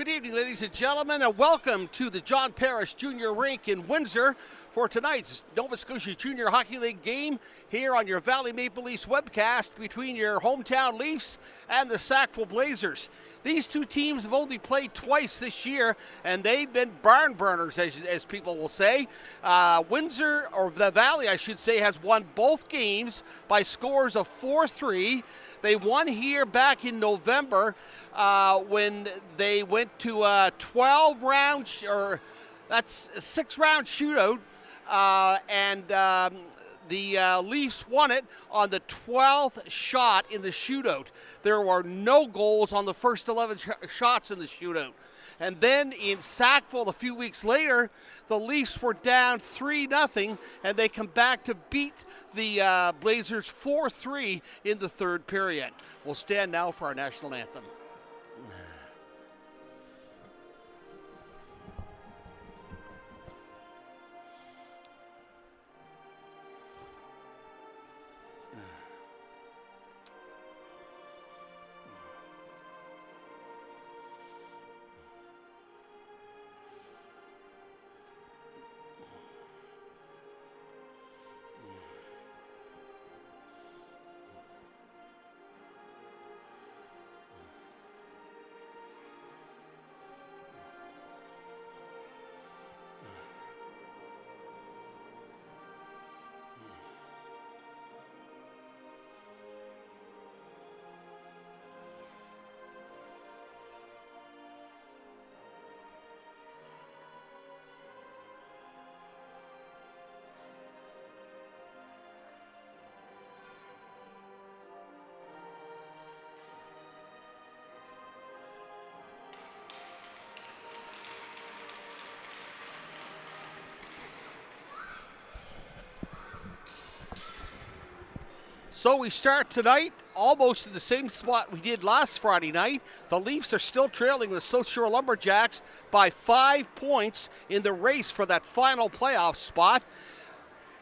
Good evening, ladies and gentlemen, and welcome to the John Parrish Junior Rink in Windsor for tonight's Nova Scotia Junior Hockey League game here on your Valley Maple Leafs webcast between your hometown Leafs and the Sackville Blazers. These two teams have only played twice this year, and they've been barn burners, as people will say. Windsor, or the Valley, I should say, has won both games by scores of 4-3. They won here back in November when they went to a 12-round, that's a 6-round shootout, and the Leafs won it on the 12th shot in the shootout. There were no goals on the first 11 shots in the shootout. And then in Sackville a few weeks later, the Leafs were down 3-0, and they come back to beat the Blazers 4-3 in the third period. We'll stand now for our national anthem. So we start tonight almost in the same spot we did last Friday night. The Leafs are still trailing the South Shore Lumberjacks by 5 points in the race for that final playoff spot.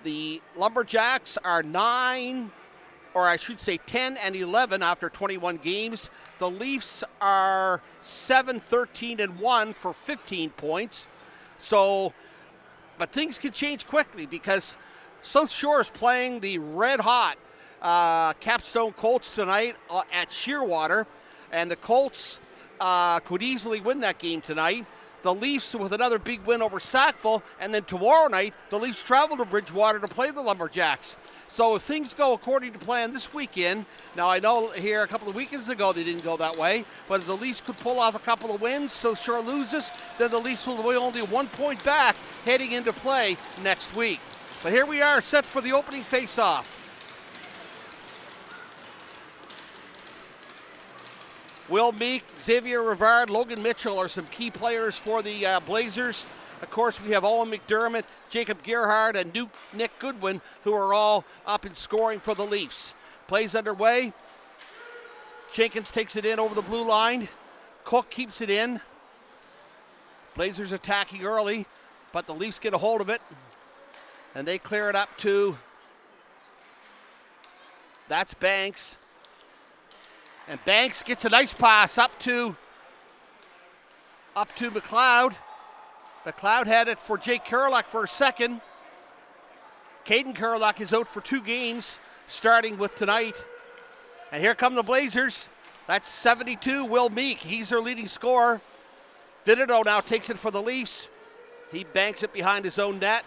The Lumberjacks are 10 and 11 after 21 games. The Leafs are 7, 13 and 1 for 15 points. But things can change quickly because South Shore is playing the red hot Capstone Colts tonight at Shearwater, and the Colts could easily win that game tonight. The Leafs with another big win over Sackville, and then tomorrow night the Leafs travel to Bridgewater to play the Lumberjacks. So if things go according to plan this weekend, now I know here a couple of weekends ago they didn't go that way, but if the Leafs could pull off a couple of wins, South Shore loses, then the Leafs will be only 1 point back heading into play next week. But here we are set for the opening face-off. Will Meek, Xavier Rivard, Logan Mitchell are some key players for the Blazers. Of course, we have Owen McDermott, Jacob Gerhard, and Nick Goodwin, who are all up in scoring for the Leafs. Plays underway. Jenkins takes it in over the blue line. Cook keeps it in. Blazers attacking early, but the Leafs get a hold of it, and they clear it up to, that's Banks. And Banks gets a nice pass up to McLeod. McLeod had it for Jake Kerlock for a second. Caden Kerlock is out for 2 games, starting with tonight. And here come the Blazers. That's 72, Will Meek. He's their leading scorer. Vitito now takes it for the Leafs. He banks it behind his own net,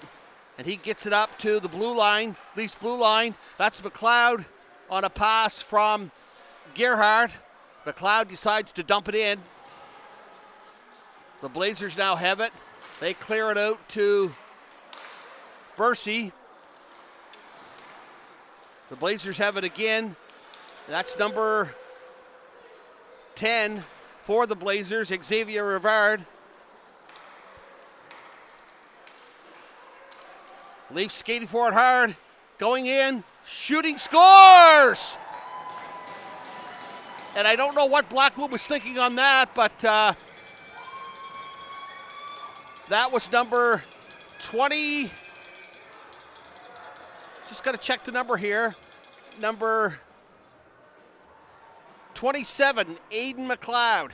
and he gets it up to the blue line, Leafs blue line. That's McLeod on a pass from Gerhard. McLeod decides to dump it in. The Blazers now have it. They clear it out to Bursey. The Blazers have it again. That's number 10 for the Blazers, Xavier Rivard. Leafs skating for it hard. Going in. Shooting, scores! And I don't know what Blackwood was thinking on that, but that was number 20. Just got to check the number here. Number 27, Aiden McLeod.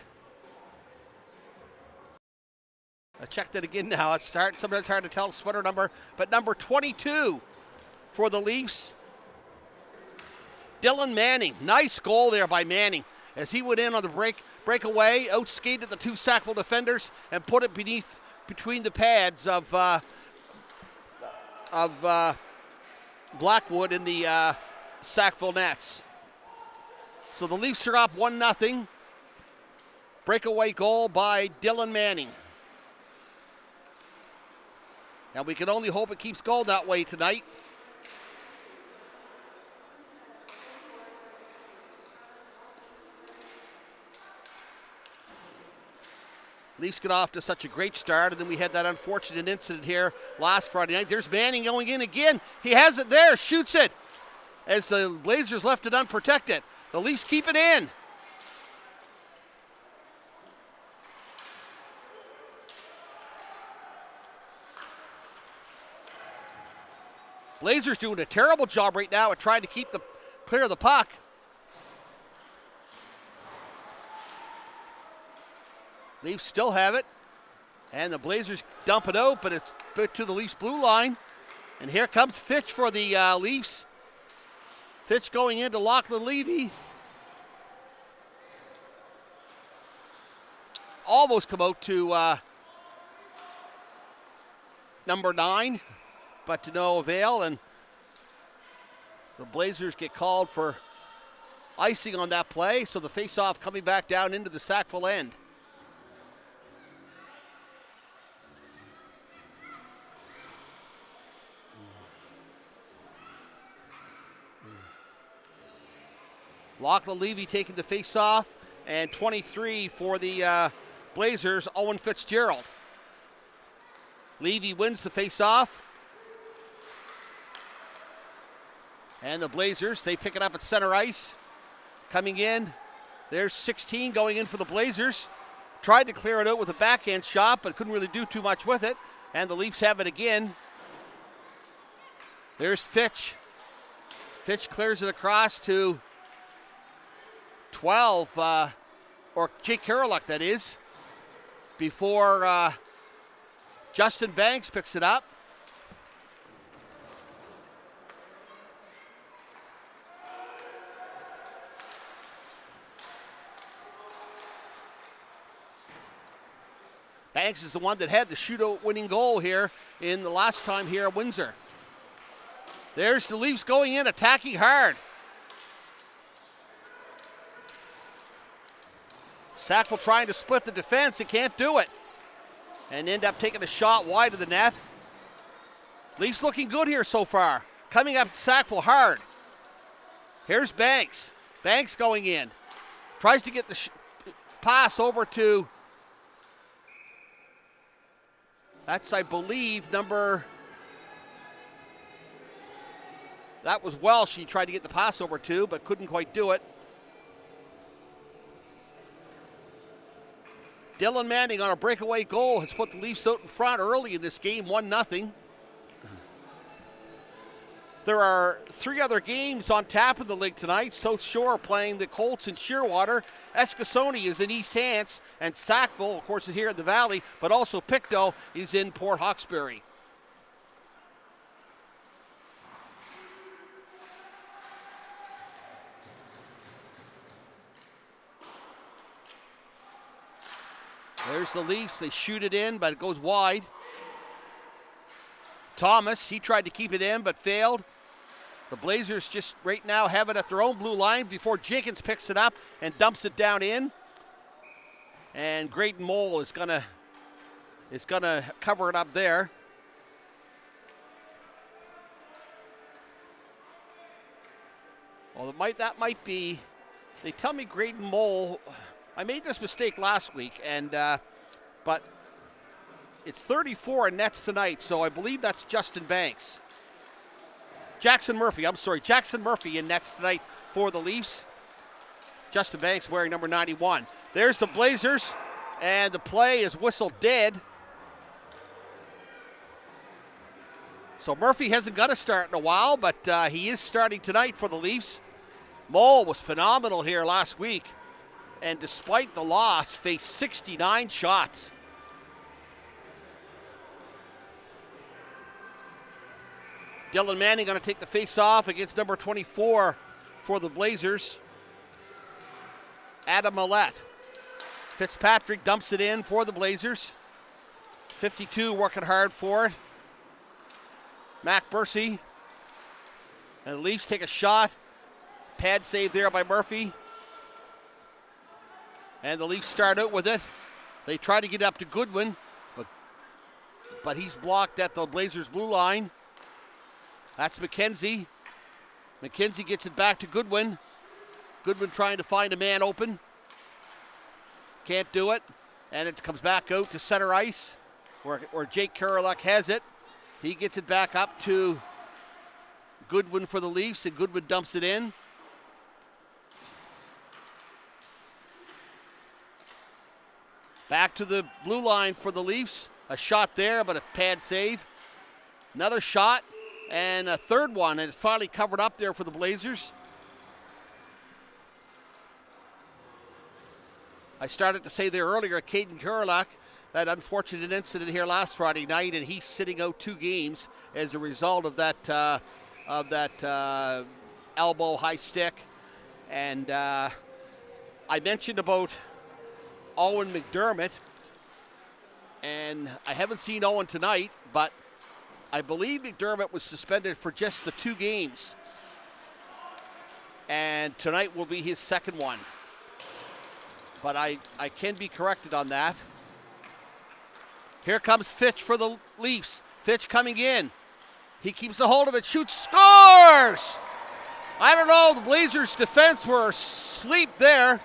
I checked it again now. It's sometimes hard to tell sweater number, but number 22 for the Leafs, Dylan Manning. Nice goal there by Manning as he went in on the breakaway, outskated the two Sackville defenders and put it between the pads of Blackwood in the Sackville nets. So the Leafs are up 1-0. Breakaway goal by Dylan Manning. And we can only hope it keeps going that way tonight. Leafs get off to such a great start, and then we had that unfortunate incident here last Friday night. There's Manning going in again. He has it there, shoots it as the Blazers left it unprotected. The Leafs keep it in. Blazers doing a terrible job right now at trying to clear of the puck. Leafs still have it, and the Blazers dump it out, but it's put to the Leafs blue line. And here comes Fitch for the Leafs. Fitch going into Lachlan Levy. Almost come out to number 9. But to no avail, and the Blazers get called for icing on that play, so the face-off coming back down into the Sackville end. Lachlan Levy taking the face-off, and 23 for the Blazers, Owen Fitzgerald. Levy wins the face-off. And the Blazers, they pick it up at center ice. Coming in, there's 16 going in for the Blazers. Tried to clear it out with a backhand shot, but couldn't really do too much with it. And the Leafs have it again. There's Fitch. Fitch clears it across to 12, or Jake Karoluk, that is, before Justin Banks picks it up. Banks is the one that had the shootout winning goal here in the last time here at Windsor. There's the Leafs going in, attacking hard. Sackville trying to split the defense, he can't do it. And end up taking a shot wide of the net. Leafs looking good here so far. Coming up to Sackville hard. Here's Banks. Banks going in. Tries to get the pass over to, that's, I believe, that was Welsh he tried to get the pass over to, but couldn't quite do it. Dylan Manning on a breakaway goal has put the Leafs out in front early in this game, 1-0. There are 3 other games on tap in the league tonight. South Shore playing the Colts in Shearwater. Eskasoni is in East Hants, and Sackville, of course, is here in the Valley, but also Pictou is in Port Hawkesbury. There's the Leafs. They shoot it in, but it goes wide. Thomas, he tried to keep it in, but failed. The Blazers just right now have it at their own blue line before Jenkins picks it up and dumps it down in. And Graydon Mole is gonna cover it up there. Well, that might be. They tell me Graydon Mole. I made this mistake last week, and but it's 34 in nets tonight, so I believe that's Jackson Murphy in nets tonight for the Leafs. Justin Banks wearing number 91. There's the Blazers, and the play is whistled dead. So Murphy hasn't got a start in a while, but he is starting tonight for the Leafs. Mole was phenomenal here last week, and despite the loss, faced 69 shots. Dylan Manning going to take the face off against number 24 for the Blazers, Adam Millette. Fitzpatrick dumps it in for the Blazers. 52 working hard for it. Mac Bursey. And the Leafs take a shot. Pad save there by Murphy. And the Leafs start out with it. They try to get up to Goodwin, but he's blocked at the Blazers' blue line. That's McKenzie. McKenzie gets it back to Goodwin. Goodwin trying to find a man open. Can't do it. And it comes back out to center ice where Jake Karolak has it. He gets it back up to Goodwin for the Leafs, and Goodwin dumps it in. Back to the blue line for the Leafs. A shot there, but a pad save. Another shot, and a third one, and it's finally covered up there for the Blazers. I started to say there earlier, Caden Karolak, that unfortunate incident here last Friday night, and he's sitting out 2 games as a result of that elbow high stick. And I mentioned about Owen McDermott, and I haven't seen Owen tonight, but I believe McDermott was suspended for just the 2 games. And tonight will be his second one. But I can be corrected on that. Here comes Fitch for the Leafs. Fitch coming in. He keeps a hold of it, shoots, scores! I don't know, the Blazers' defense were asleep there.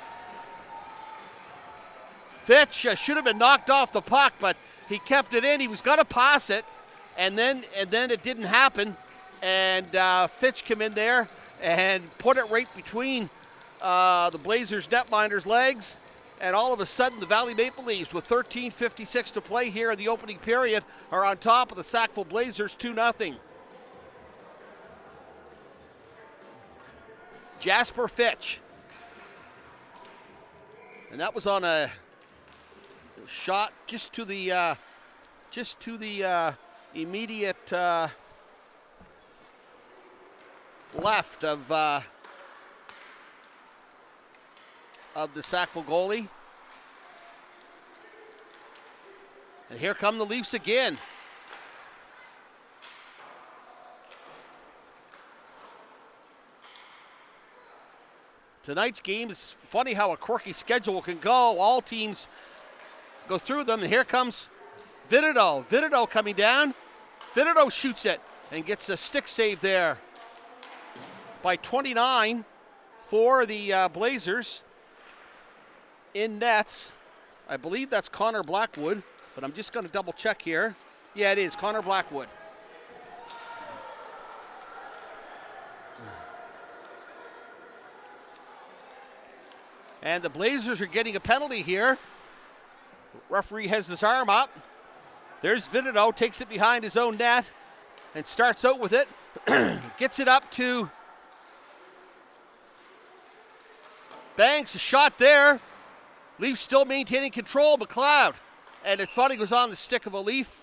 Fitch should have been knocked off the puck, but he kept it in. He was going to pass it, and then it didn't happen. And Fitch came in there and put it right between the Blazers' netminder's legs. And all of a sudden, the Valley Maple Leafs, with 13:56 to play here in the opening period, are on top of the Sackville Blazers 2-0. Jasper Fitch. And that was on a shot just to the immediate left of the Sackville goalie. And here come the Leafs again. Tonight's game is funny how a quirky schedule can go. All teams go through them, and here comes Vidido. Vidido coming down. Vidido shoots it and gets a stick save there by 29 for the Blazers. In nets, I believe that's Connor Blackwood, but I'm just going to double check here. Yeah, it is Connor Blackwood. And the Blazers are getting a penalty here. Referee has his arm up. There's Vidido, takes it behind his own net and starts out with it. Gets it up to Banks, a shot there. Leafs still maintaining control, McLeod. And it thought he was on the stick of a Leaf.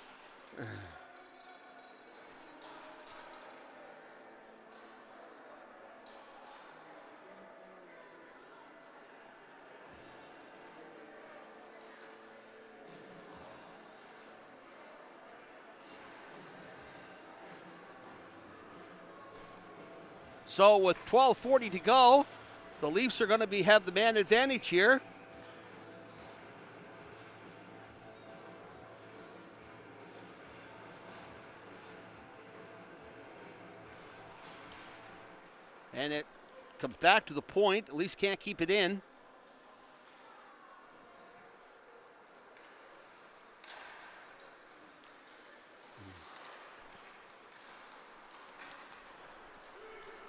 So with 12:40 to go, the Leafs are going to have the man advantage here. And it comes back to the point. The Leafs can't keep it in.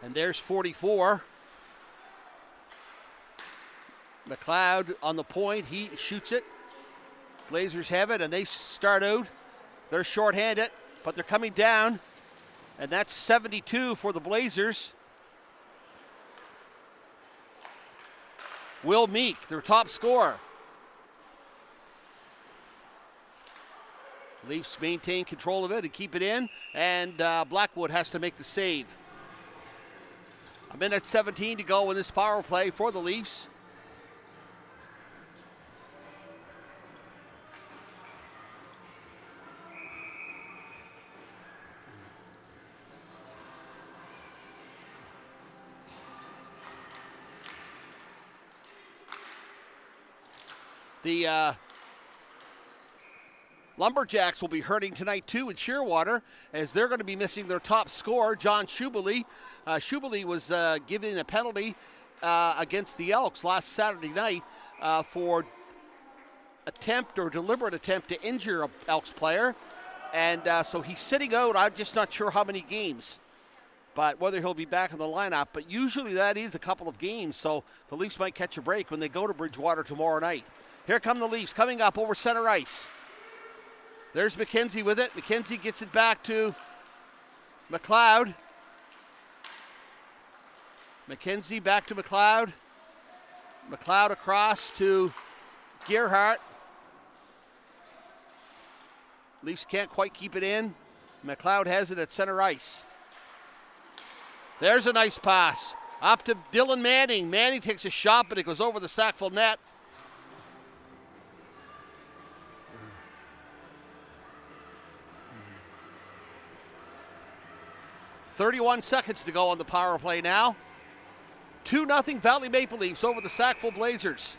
And there's 44. McLeod on the point. He shoots it. Blazers have it, and they start out. They're shorthanded, but they're coming down. And that's 72 for the Blazers. Will Meek, their top scorer. Leafs maintain control of it and keep it in, and Blackwood has to make the save. A minute 17 to go in this power play for the Leafs. The Lumberjacks will be hurting tonight too in Shearwater, as they're going to be missing their top scorer, John Schubele. Schubele was given a penalty against the Elks last Saturday night for deliberate attempt to injure an Elks player. And so he's sitting out. I'm just not sure how many games, but whether he'll be back in the lineup. But usually that is a couple of games, so the Leafs might catch a break when they go to Bridgewater tomorrow night. Here come the Leafs coming up over center ice. There's McKenzie with it. McKenzie gets it back to McLeod. McKenzie back to McLeod. McLeod across to Gerhardt. Leafs can't quite keep it in. McLeod has it at center ice. There's a nice pass. Up to Dylan Manning. Manning takes a shot, but it goes over the Sackville net. 31 seconds to go on the power play now. 2-0 Valley Maple Leafs over the Sackville Blazers.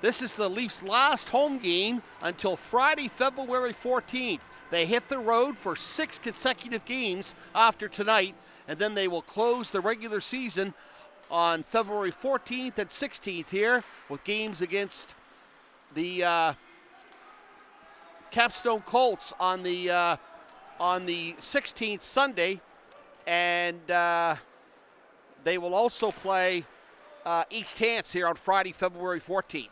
This is the Leafs' last home game until Friday, February 14th. They hit the road for 6 consecutive games after tonight, and then they will close the regular season on February 14th and 16th here with games against the Capstone Colts on the 16th Sunday, and they will also play East Hants here on Friday, February 14th.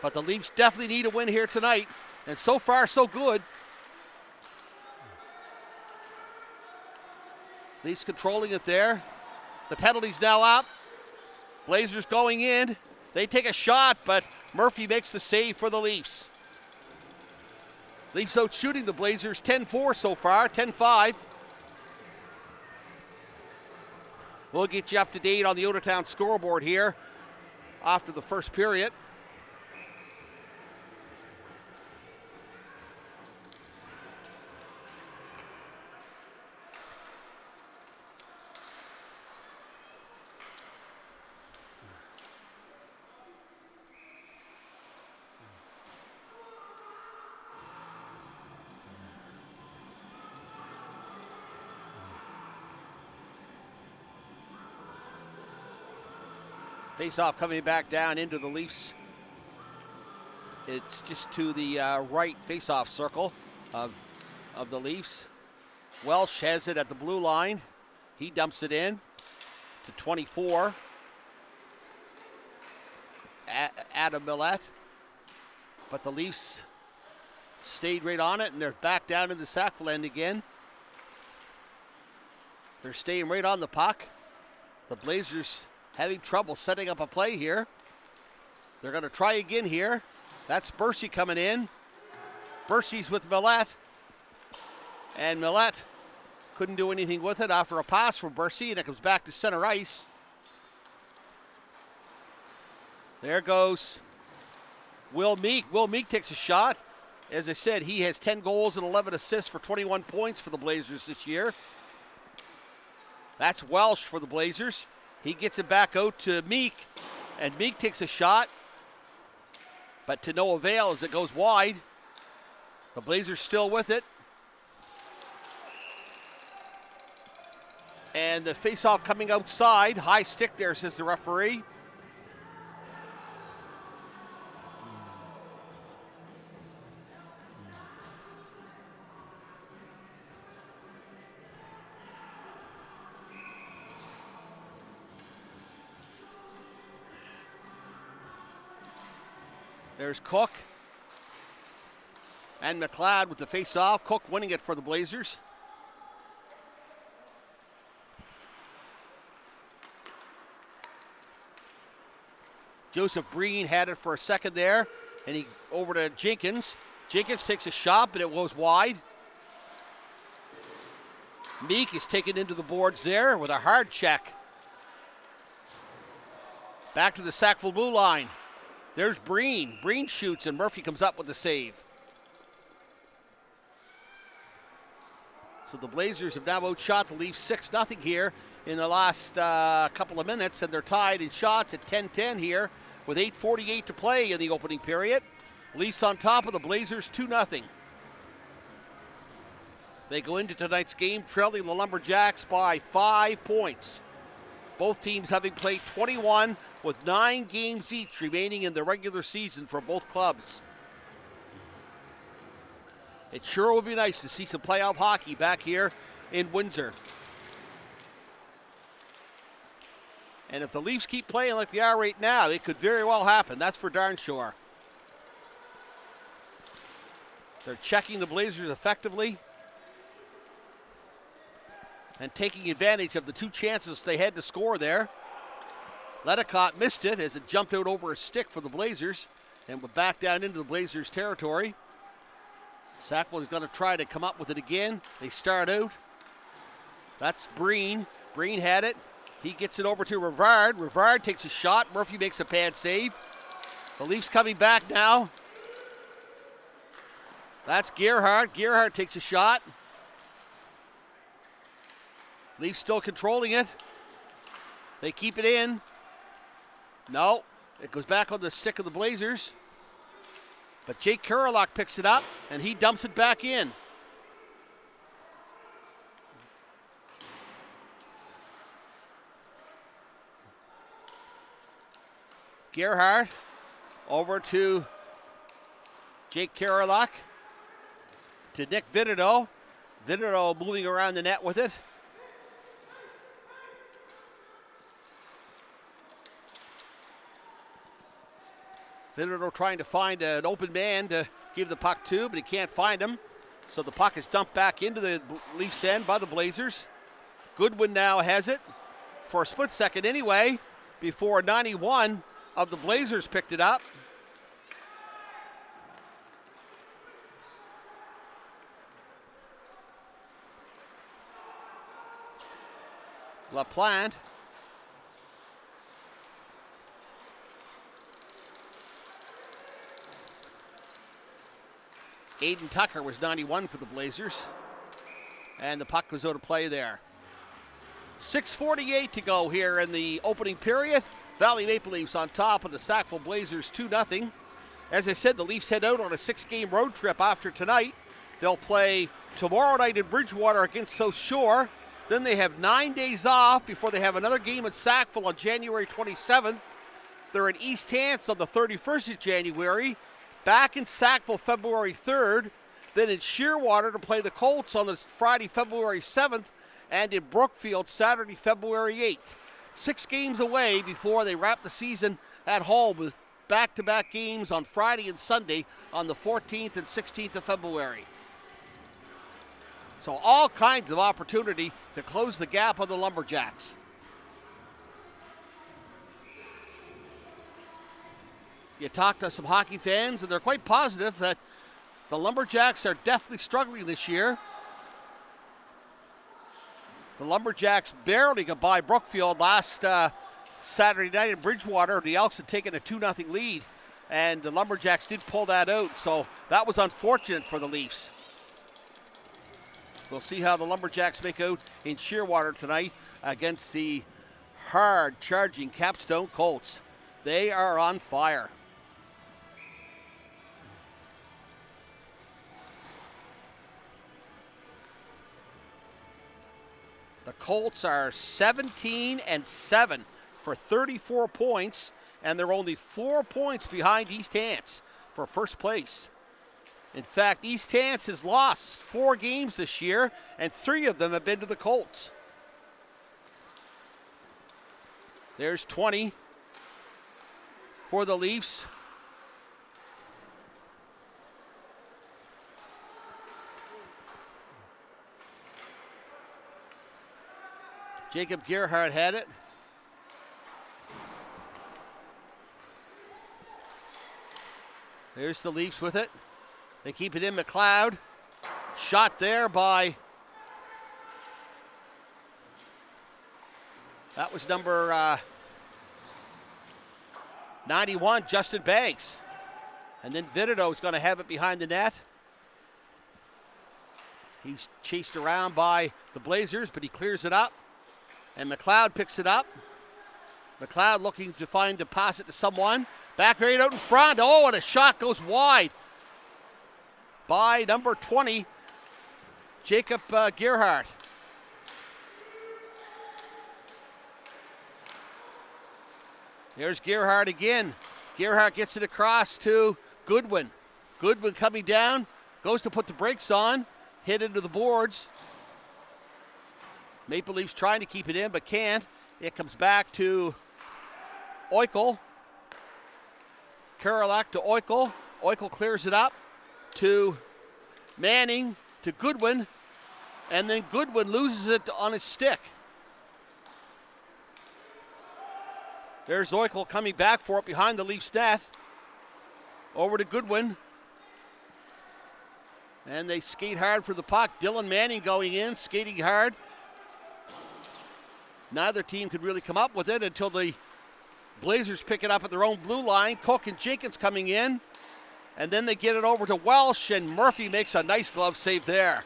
But the Leafs definitely need a win here tonight, and so far so good. Leafs controlling it there. The penalty's now up. Blazers going in. They take a shot, but Murphy makes the save for the Leafs. Leafs out shooting the Blazers 10-4 so far, 10-5. We'll get you up to date on the Odertown scoreboard here after the first period. Face-off coming back down into the Leafs. It's just to the right face-off circle of the Leafs. Welsh has it at the blue line. He dumps it in to 24. Adam Millette. But the Leafs stayed right on it, and they're back down in the Sackville end again. They're staying right on the puck. The Blazers having trouble setting up a play here. They're going to try again here. That's Bursey coming in. Bursey's with Millette. And Millette couldn't do anything with it after a pass from Bursey, and it comes back to center ice. There goes Will Meek. Will Meek takes a shot. As I said, he has 10 goals and 11 assists for 21 points for the Blazers this year. That's Welsh for the Blazers. He gets it back out to Meek, and Meek takes a shot, but to no avail as it goes wide. The Blazers still with it. And the face-off coming outside. High stick there, says the referee. There's Cook and McLeod with the face-off. Cook winning it for the Blazers. Joseph Breen had it for a second there, and he over to Jenkins. Jenkins takes a shot, but it goes wide. Meek is taken into the boards there with a hard check. Back to the Sackville blue line. There's Breen. Breen shoots, and Murphy comes up with the save. So the Blazers have now outshot the Leafs 6-0 here in the last couple of minutes, and they're tied in shots at 10-10 here with 8:48 to play in the opening period. Leafs on top of the Blazers 2-0. They go into tonight's game trailing the Lumberjacks by 5 points. Both teams having played 21 with 9 games each remaining in the regular season for both clubs. It sure would be nice to see some playoff hockey back here in Windsor. And if the Leafs keep playing like they are right now, it could very well happen. That's for darn sure. They're checking the Blazers effectively and taking advantage of the 2 chances they had to score there. Letticott missed it as it jumped out over a stick for the Blazers and went back down into the Blazers' territory. Sackville is going to try to come up with it again. They start out. That's Breen. Breen had it. He gets it over to Rivard. Rivard takes a shot. Murphy makes a pad save. The Leafs coming back now. That's Gerhardt. Gerhardt takes a shot. Leafs still controlling it. They keep it in. No, it goes back on the stick of the Blazers. But Jake Kurlock picks it up, and he dumps it back in. Gerhardt over to Jake Kurlock to Nick Vitito. Vitito moving around the net with it. Vitito trying to find an open man to give the puck to, but he can't find him. So the puck is dumped back into the Leafs end by the Blazers. Goodwin now has it for a split second anyway, before 91 of the Blazers picked it up. LaPlante. Aiden Tucker was 91 for the Blazers. And the puck goes out of play there. 6:48 to go here in the opening period. Valley Maple Leafs on top of the Sackville Blazers 2-0. As I said, the Leafs head out on a 6-game road trip after tonight. They'll play tomorrow night in Bridgewater against South Shore. Then they have 9 days off before they have another game at Sackville on January 27th. They're in East Hants on the 31st of January. Back in Sackville February 3rd. Then in Shearwater to play the Colts on the Friday, February 7th. And in Brookfield Saturday, February 8th. 6 games away before they wrap the season at home with back-to-back games on Friday and Sunday on the 14th and 16th of February. So all kinds of opportunity to close the gap on the Lumberjacks. You talk to some hockey fans, and they're quite positive that the Lumberjacks are definitely struggling this year. The Lumberjacks barely got by Brookfield last Saturday night in Bridgewater. The Elks had taken a 2-0 lead, and the Lumberjacks did pull that out, so that was unfortunate for the Leafs. We'll see how the Lumberjacks make out in Shearwater tonight against the hard-charging Capstone Colts. They are on fire. The Colts are 17-7 for 34 points, and they're only 4 points behind East Hants for first place. In fact, East Hants has lost 4 games this year, and 3 of them have been to the Colts. There's 20 for the Leafs. Jacob Gerhardt had it. There's the Leafs with it. They keep it in. McLeod. Shot there by... That was number 91, Justin Banks. And then Vidido's going to have it behind the net. He's chased around by the Blazers, but he clears it up. And McLeod picks it up. McLeod looking to pass it to someone. Back right out in front. Oh, and a shot goes wide by number 20, Jacob Gerhardt. There's Gerhardt again. Gerhardt gets it across to Goodwin. Goodwin coming down, goes to put the brakes on, hit into the boards. Maple Leafs trying to keep it in, but can't. It comes back to Eichel. Karolak to Eichel. Eichel clears it up to Manning, to Goodwin, and then Goodwin loses it on his stick. There's Eichel coming back for it behind the Leafs net. Over to Goodwin. And they skate hard for the puck. Dylan Manning going in, skating hard. Neither team could really come up with it until the Blazers pick it up at their own blue line. Cook and Jenkins coming in. And then they get it over to Welsh, and Murphy makes a nice glove save there.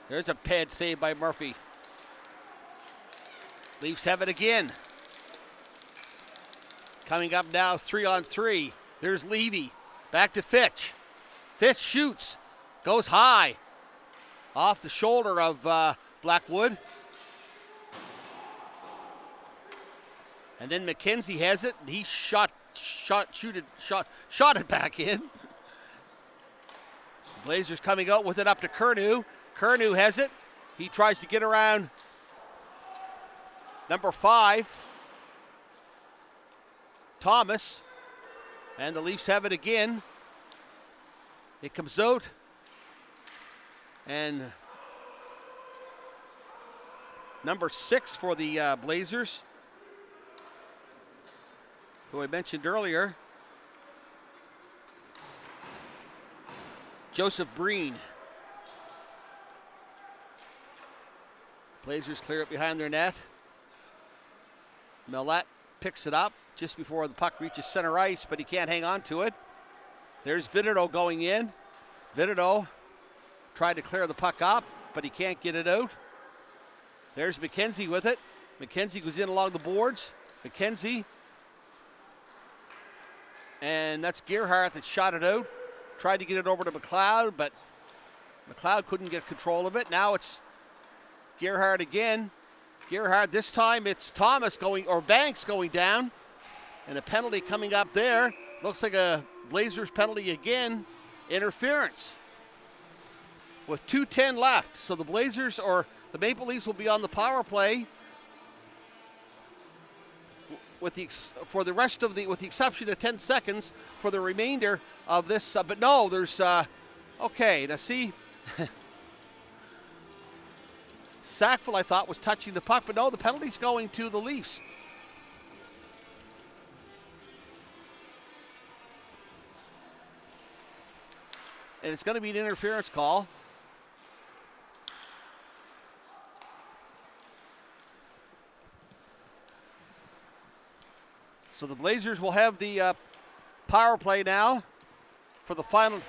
There's a pad save by Murphy. Leafs have it again. Coming up now, 3-on-3. There's Levy. Back to Fitch. Fitch shoots. Goes high. Off the shoulder of Blackwood. And then McKenzie has it. He shot it back in. Blazers coming out with it up to Curnow. Curnow has it. He tries to get around number 5, Thomas. And the Leafs have it again. It comes out. And number 6 for the Blazers, who I mentioned earlier, Joseph Breen. Blazers clear it behind their net. Millette picks it up just before the puck reaches center ice, but he can't hang on to it. There's Vidido going in. Vidido tried to clear the puck up, but he can't get it out. There's McKenzie with it. McKenzie goes in along the boards. McKenzie. And that's Gerhardt that shot it out. Tried to get it over to McLeod, but McLeod couldn't get control of it. Now it's Gerhardt again. Gerhardt, this time it's Thomas or Banks going down. And a penalty coming up there. Looks like a Blazers penalty again. Interference. With 2:10 left. So the Blazers or the Maple Leafs will be on the power play with the exception of 10 seconds for the remainder of this. But no, there's, okay, now see, Sackville, I thought, was touching the puck, but no, the penalty's going to the Leafs. And it's going to be an interference call. So the Blazers will have the power play now for the final.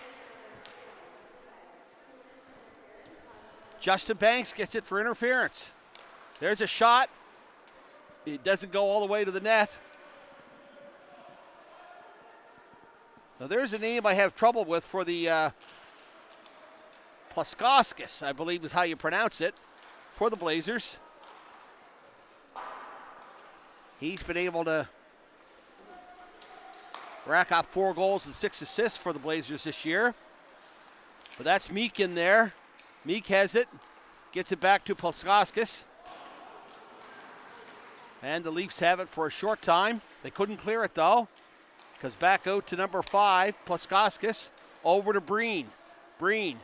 Justin Banks gets it for interference. There's a shot. It doesn't go all the way to the net. Now there's a name I have trouble with for the Plaskoskis, I believe is how you pronounce it, for the Blazers. He's been able to rack up 4 goals and 6 assists for the Blazers this year. But that's Meek in there. Meek has it, gets it back to Plaskauskas. And the Leafs have it for a short time. They couldn't clear it though, because back out to number 5, Plaskauskas, over to Breen. Breen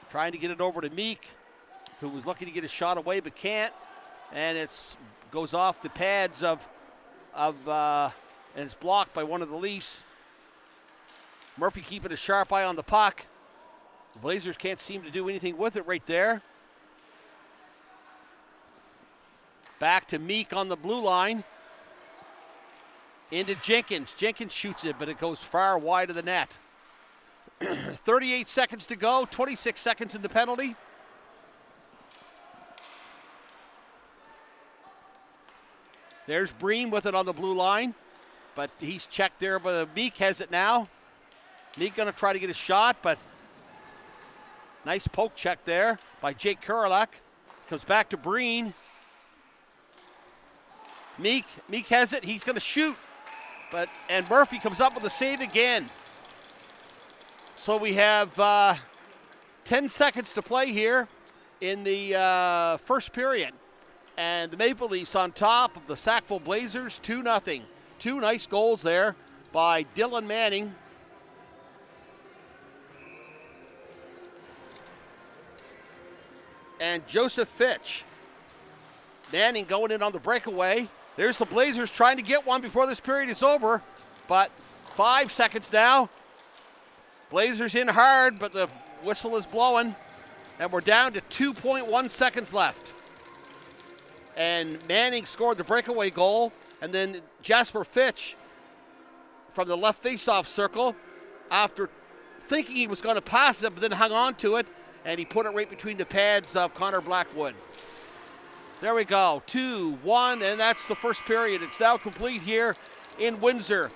trying to get it over to Meek, who was looking to get a shot away but can't. And it goes off the pads and it's blocked by one of the Leafs. Murphy keeping a sharp eye on the puck. The Blazers can't seem to do anything with it right there. Back to Meek on the blue line. Into Jenkins. Jenkins shoots it, but it goes far wide of the net. 38 seconds to go, 26 seconds in the penalty. There's Breen with it on the blue line, but he's checked there, but Meek has it now. Meek gonna try to get a shot, but nice poke check there by Jake Kurelak. Comes back to Breen. Meek has it, he's gonna shoot, and Murphy comes up with a save again. So we have 10 seconds to play here in the first period. And the Maple Leafs on top of the Sackville Blazers, 2-0. 2 nice goals there by Dylan Manning. And Joseph Fitch. Manning going in on the breakaway. There's the Blazers trying to get one before this period is over. But 5 seconds now. Blazers in hard, but the whistle is blowing. And we're down to 2.1 seconds left. And Manning scored the breakaway goal. And then Jasper Fitch from the left faceoff circle, after thinking he was going to pass it, but then hung on to it, and he put it right between the pads of Connor Blackwood. There we go, 2-1, and that's the first period. It's now complete here in Windsor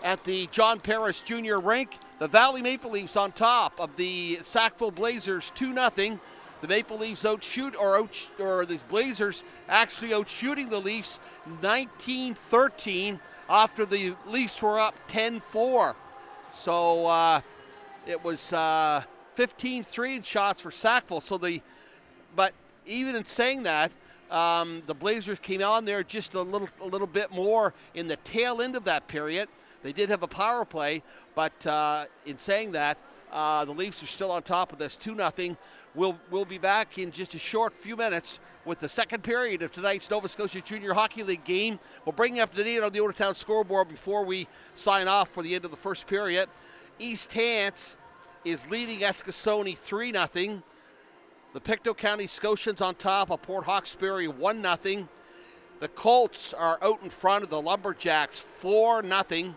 at the John Paris Jr. rink. The Valley Maple Leafs on top of the Sackville Blazers, 2-0. The Maple Leafs or the Blazers actually outshooting the Leafs 19-13 after the Leafs were up 10-4. So it was 15-3 in shots for Sackville. But even in saying that, the Blazers came on there just a little bit more in the tail end of that period. They did have a power play, but in saying that, the Leafs are still on top of this 2-0. We'll be back in just a short few minutes with the second period of tonight's Nova Scotia Junior Hockey League game. We'll bring you up to date on the Odertown scoreboard before we sign off for the end of the first period. East Hants is leading Eskasoni 3-0. The Pictou County Scotians on top of Port Hawkesbury 1-0. The Colts are out in front of the Lumberjacks 4-0.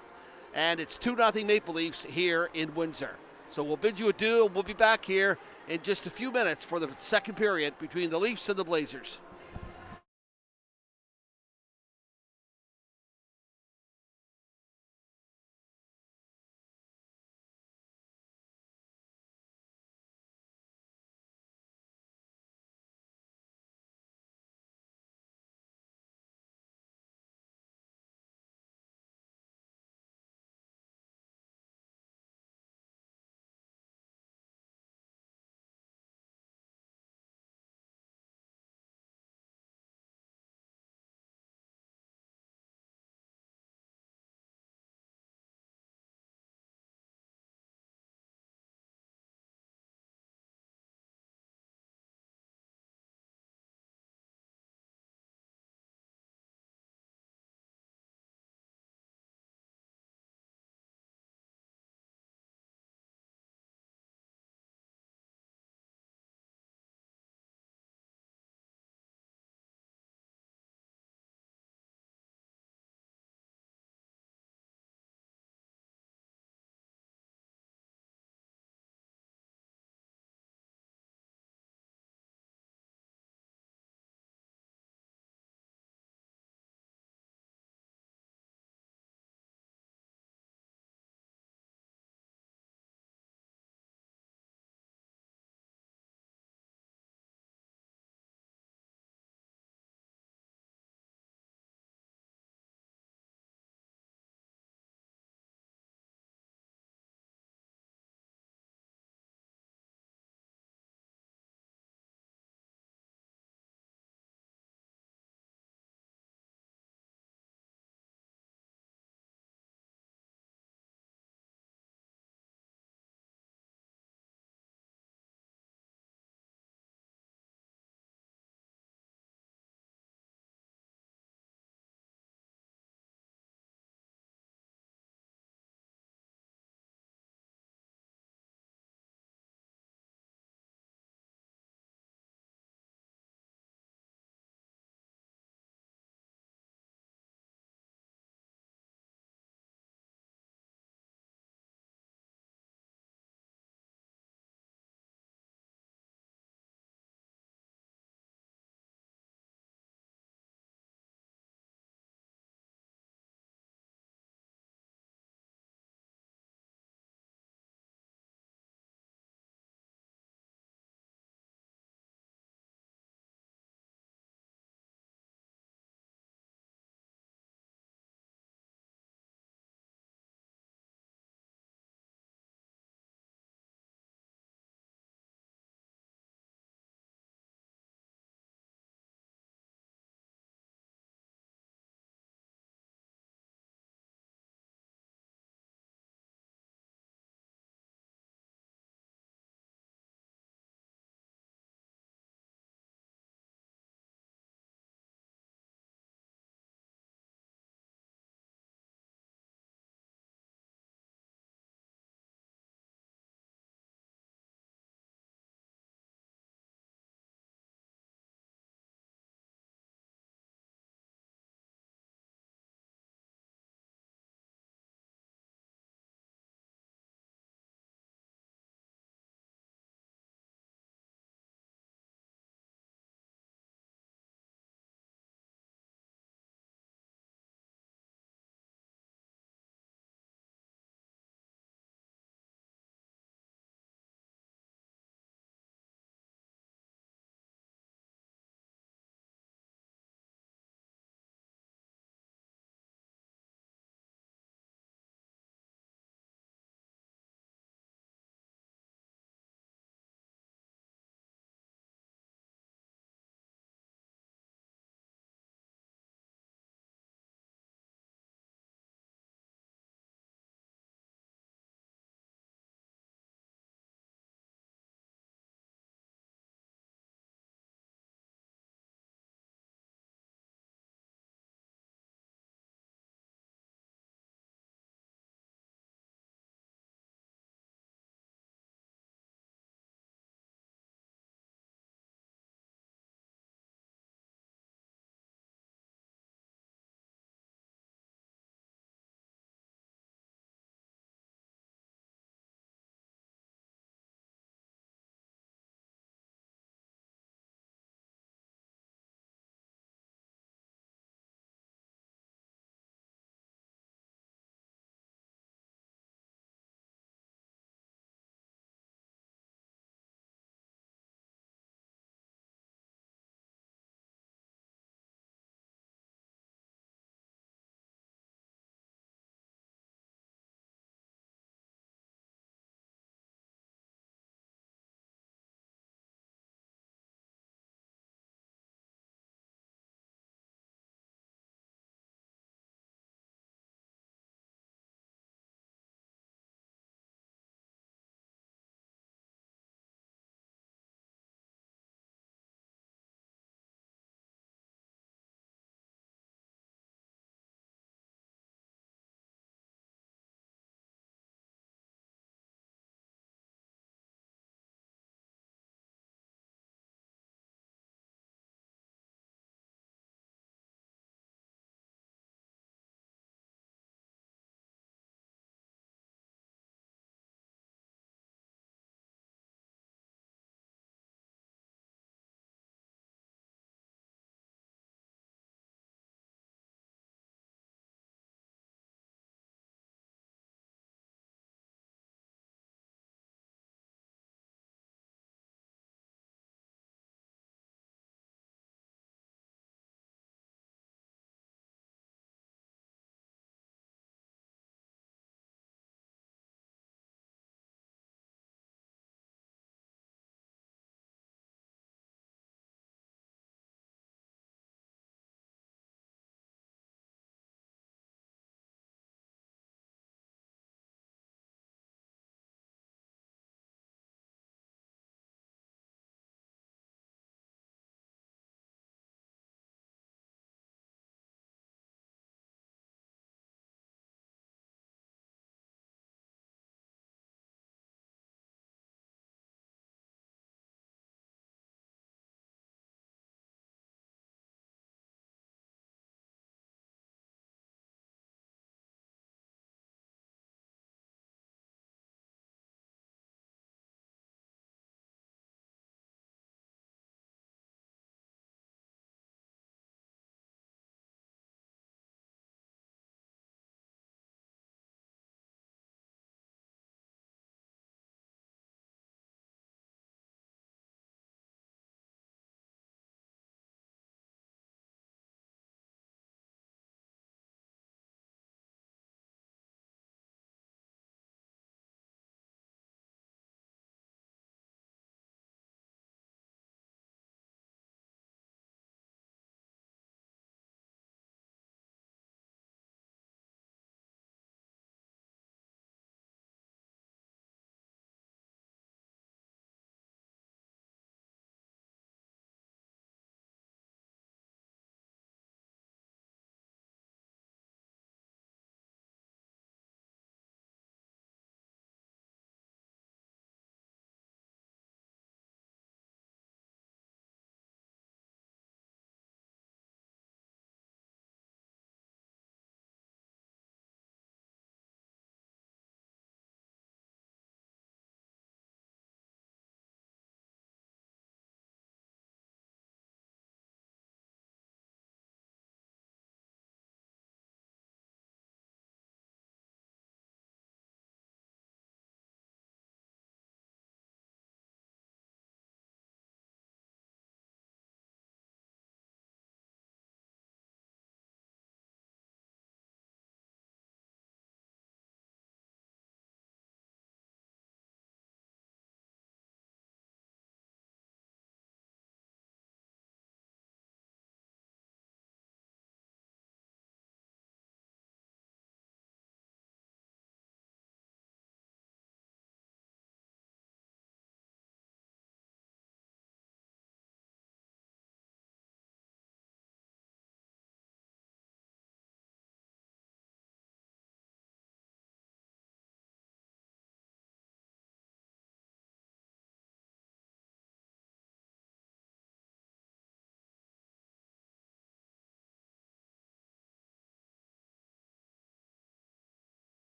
And it's 2-0 Maple Leafs here in Windsor. So we'll bid you adieu. We'll be back here in just a few minutes for the second period between the Leafs and the Blazers.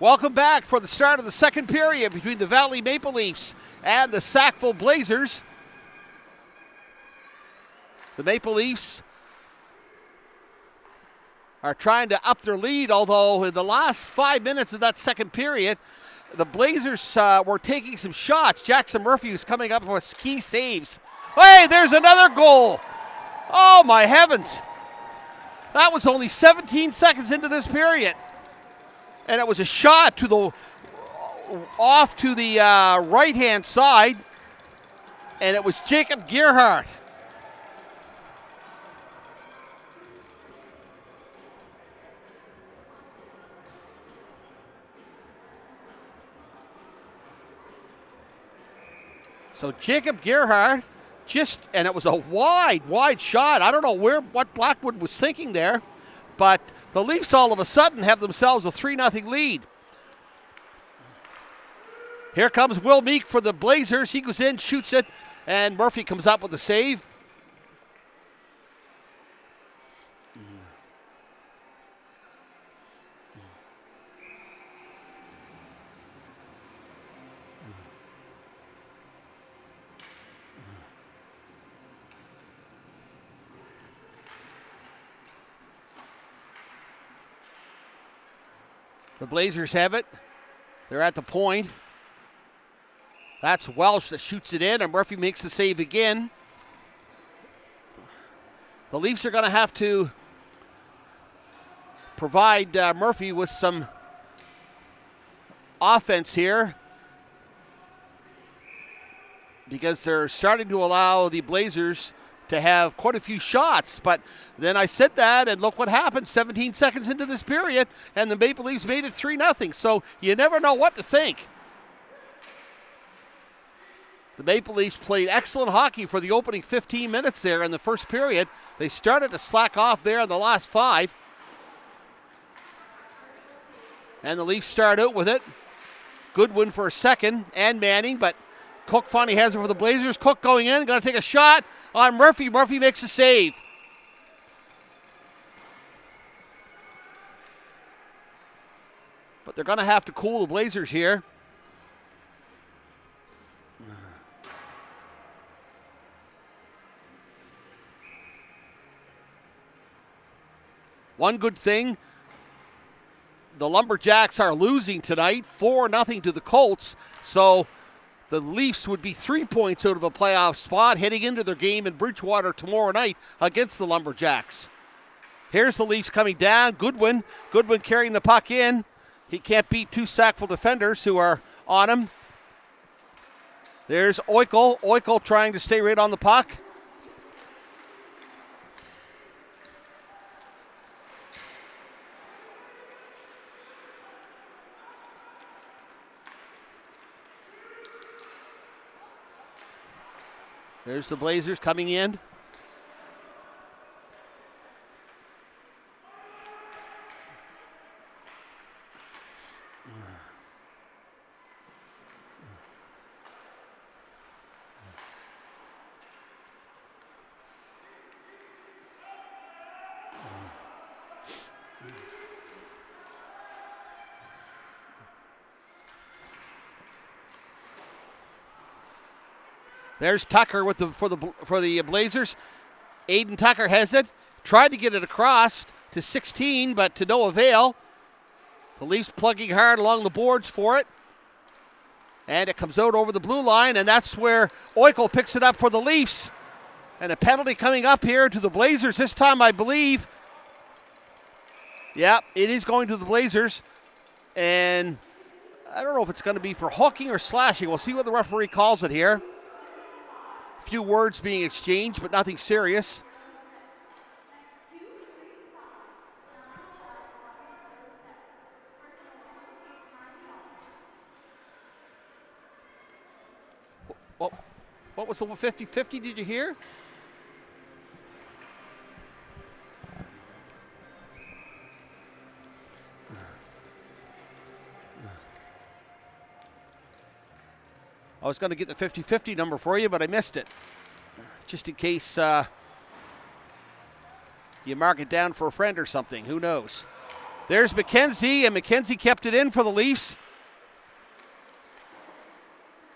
Welcome back for the start of the second period between the Valley Maple Leafs and the Sackville Blazers. The Maple Leafs are trying to up their lead, although in the last 5 minutes of that second period, the Blazers were taking some shots. Jackson Murphy was coming up with key saves. Hey, there's another goal. Oh, my heavens. That was only 17 seconds into this period. And it was a shot to the off to the right-hand side, and it was Jacob Gerhardt. So Jacob Gerhardt and it was a wide shot. I don't know what Blackwood was thinking there, but the Leafs all of a sudden have themselves a 3-0 lead. Here comes Will Meek for the Blazers. He goes in, shoots it, and Murphy comes up with a save. The Blazers have it. They're at the point. That's Welsh that shoots it in, and Murphy makes the save again. The Leafs are going to have to provide Murphy with some offense here because they're starting to allow the Blazers to have quite a few shots. But then I said that, and look what happened 17 seconds into this period, and the Maple Leafs made it 3-0. So you never know what to think. The Maple Leafs played excellent hockey for the opening 15 minutes there in the first period. They started to slack off there in the last 5. And the Leafs start out with it. Goodwin for a second, and Manning, but Cook finally has it for the Blazers. Cook going in, going to take a shot on Murphy. Murphy makes a save. But they're going to have to cool the Blazers here. One good thing, the Lumberjacks are losing tonight, 4-0 to the Colts. So the Leafs would be 3 points out of a playoff spot heading into their game in Bridgewater tomorrow night against the Lumberjacks. Here's the Leafs coming down. Goodwin carrying the puck in. He can't beat 2 Sackville defenders who are on him. There's Oikle. Oikle trying to stay right on the puck. There's the Blazers coming in. There's Tucker for the Blazers. Aiden Tucker has it. Tried to get it across to 16, but to no avail. The Leafs plugging hard along the boards for it. And it comes out over the blue line, and that's where Oikle picks it up for the Leafs. And a penalty coming up here to the Blazers this time, I believe. Yeah, it is going to the Blazers. And I don't know if it's going to be for hooking or slashing. We'll see what the referee calls it here. A few words being exchanged, but nothing serious. What was the 50-50, did you hear? I was going to get the 50-50 number for you, but I missed it. Just in case you mark it down for a friend or something. Who knows? There's McKenzie, and McKenzie kept it in for the Leafs.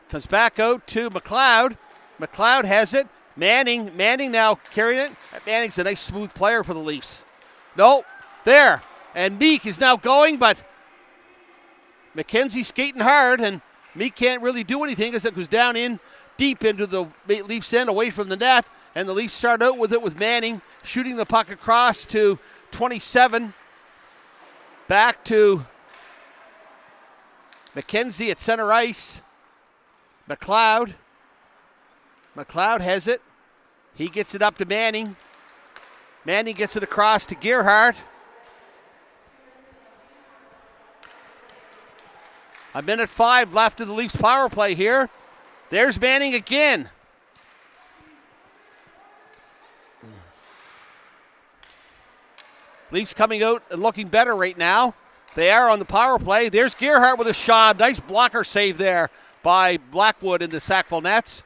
Comes back out to McLeod. McLeod has it. Manning now carrying it. Manning's a nice smooth player for the Leafs. No, there. And Meek is now going, but McKenzie's skating hard, and Meek can't really do anything as it goes down in deep into the Leafs end away from the net. And the Leafs start out with it with Manning shooting the puck across to 27. Back to McKenzie at center ice. McLeod has it. He gets it up to Manning. Manning gets it across to Gerhardt. A minute 5 left of the Leafs power play here. There's Manning again. Leafs coming out and looking better right now. They are on the power play. There's Gerhardt with a shot. Nice blocker save there by Blackwood in the Sackville nets.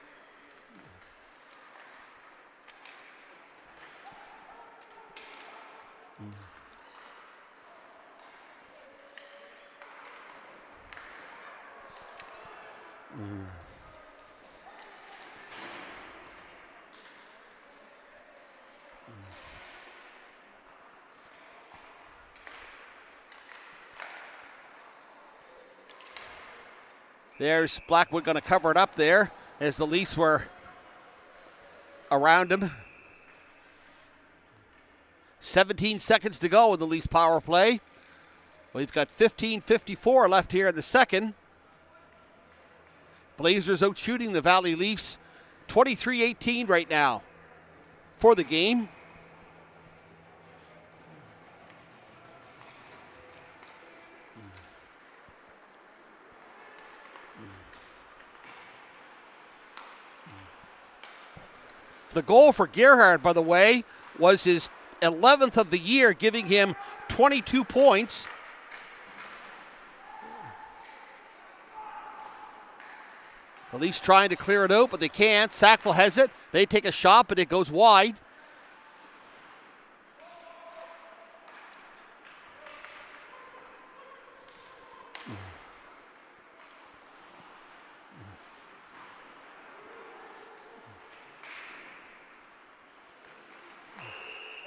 There's Blackwood going to cover it up there as the Leafs were around him. 17 seconds to go in the Leafs power play. We've got 15:54 left here in the second. Blazers out shooting the Valley Leafs 23-18 right now for the game. The goal for Gerhardt, by the way, was his 11th of the year, giving him 22 points. The Leafs trying to clear it out, but they can't. Sackville has it. They take a shot, but it goes wide.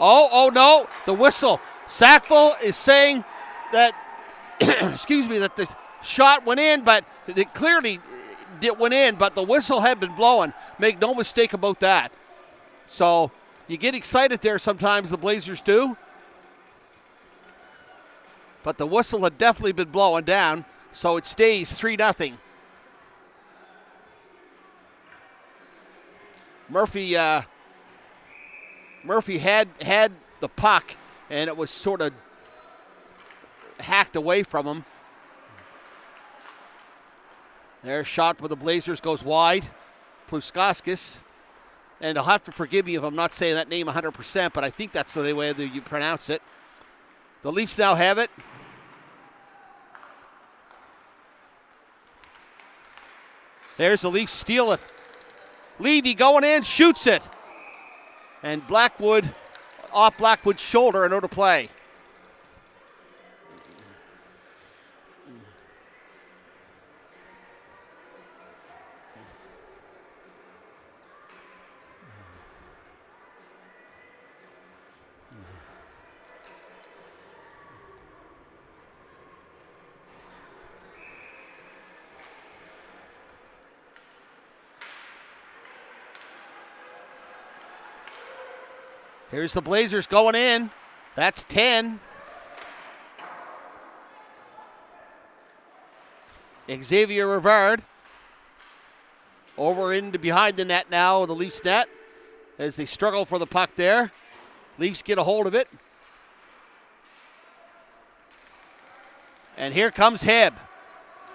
Oh no, the whistle. Sackville is saying that, excuse me, that the shot went in, but it clearly went in, but the whistle had been blowing. Make no mistake about that. So you get excited there sometimes, the Blazers do. But the whistle had definitely been blowing down, so it stays 3-0. Murphy had the puck, and it was sort of hacked away from him. Their shot with the Blazers goes wide. Pluskaskis. And he'll have to forgive me if I'm not saying that name 100%, but I think that's the way that you pronounce it. The Leafs now have it. There's the Leafs steal it. Levy going in, shoots it. And Blackwood, off Blackwood's shoulder and out of play. Here's the Blazers going in. That's 10. Xavier Rivard over into behind the net now, the Leafs net, as they struggle for the puck there. Leafs get a hold of it. And here comes Hebb.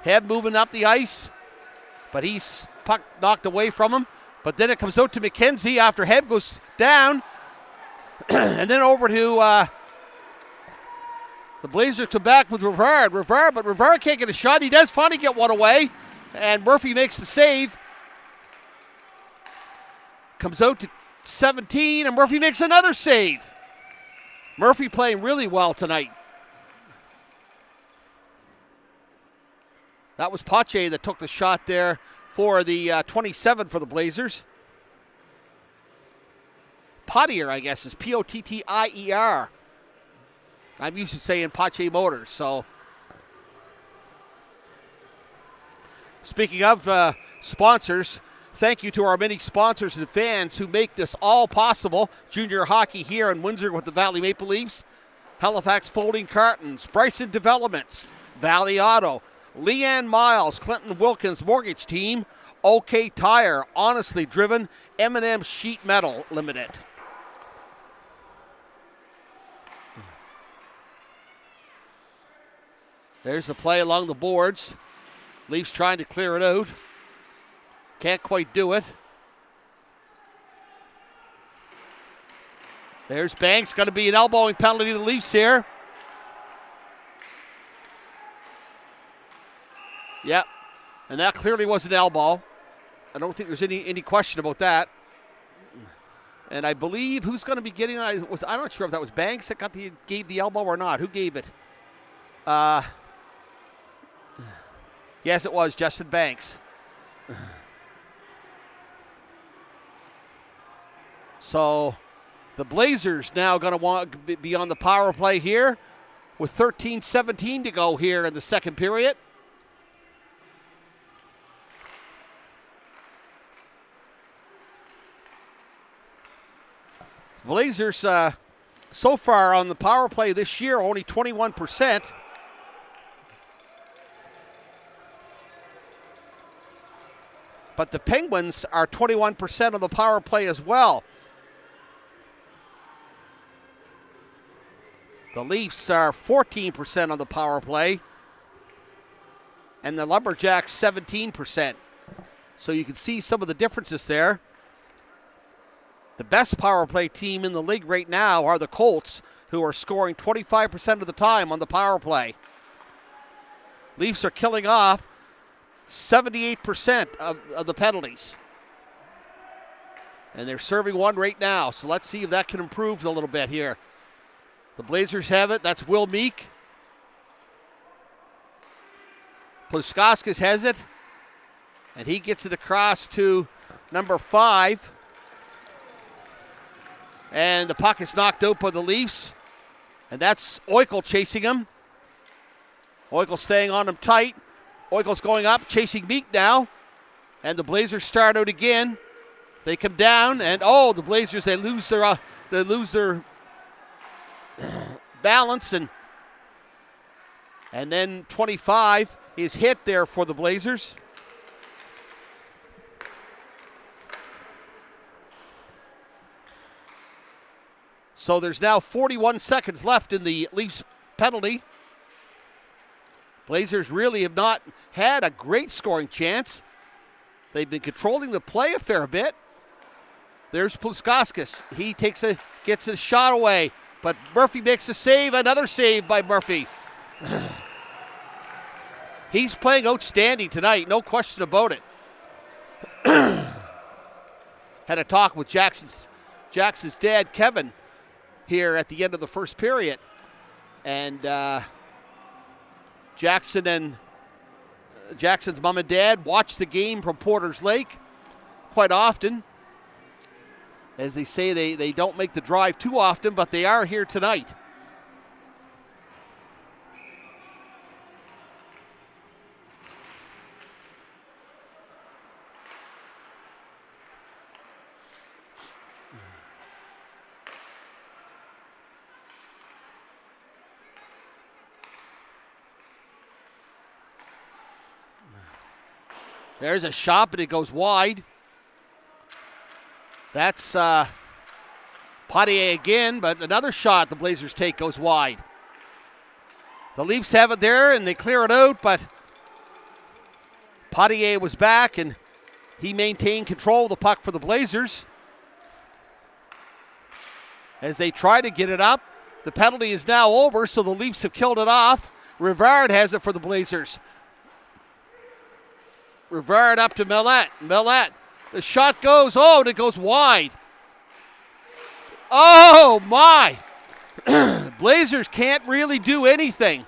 Hebb moving up the ice, but he's puck knocked away from him. But then it comes out to McKenzie after Hebb goes down. And then over to the Blazers come back with Rivard. But Rivard can't get a shot. He does finally get one away, and Murphy makes the save. Comes out to 17, and Murphy makes another save. Murphy playing really well tonight. That was Pache that took the shot there for the 27 for the Blazers. Pottier, I guess, is Pottier. I'm used to saying Pache Motors, so. Speaking of sponsors, thank you to our many sponsors and fans who make this all possible. Junior hockey here in Windsor with the Valley Maple Leafs, Halifax Folding Cartons, Bryson Developments, Valley Auto, Leanne Miles, Clinton Wilkins Mortgage Team, OK Tire, Honestly Driven, M&M Sheet Metal Limited. There's the play along the boards. Leafs trying to clear it out. Can't quite do it. There's Banks. Going to be an elbowing penalty to the Leafs here. Yep. And that clearly was an elbow. I don't think there's any question about that. And I believe who's going to be getting it? I'm not sure if that was Banks that gave the elbow or not. Who gave it? Yes, it was Justin Banks. So the Blazers now going to want to be on the power play here with 13:17 to go here in the second period. Blazers so far on the power play this year only 21%. But the Penguins are 21% on the power play as well. The Leafs are 14% on the power play. And the Lumberjacks 17%. So you can see some of the differences there. The best power play team in the league right now are the Colts, who are scoring 25% of the time on the power play. Leafs are killing off 78% of the penalties. And they're serving one right now. So let's see if that can improve a little bit here. The Blazers have it. That's Will Meek. Pluskauskas has it. And he gets it across to number 5. And the puck is knocked out by the Leafs. And that's Eichel chasing him. Eichel staying on him tight. Eichel's going up, chasing Meek now. And the Blazers start out again. They come down, and the Blazers, they lose their balance, and then 25 is hit there for the Blazers. So there's now 41 seconds left in the Leafs penalty. Blazers really have not had a great scoring chance. They've been controlling the play a fair bit. There's Pluskauskas. He gets a shot away, but Murphy makes a save. Another save by Murphy. He's playing outstanding tonight, no question about it. Had a talk with Jackson's dad, Kevin, here at the end of the first period. And Jackson's mom and dad watch the game from Porter's Lake quite often. As they say, they don't make the drive too often, but they are here tonight. There's a shot, but it goes wide. That's Pottier again, but another shot the Blazers take goes wide. The Leafs have it there, and they clear it out, but Pottier was back, and he maintained control of the puck for the Blazers. As they try to get it up, the penalty is now over, so the Leafs have killed it off. Rivard has it for the Blazers. Rivard up to Millette. Millette. The shot goes, and it goes wide. Oh, my. Blazers can't really do anything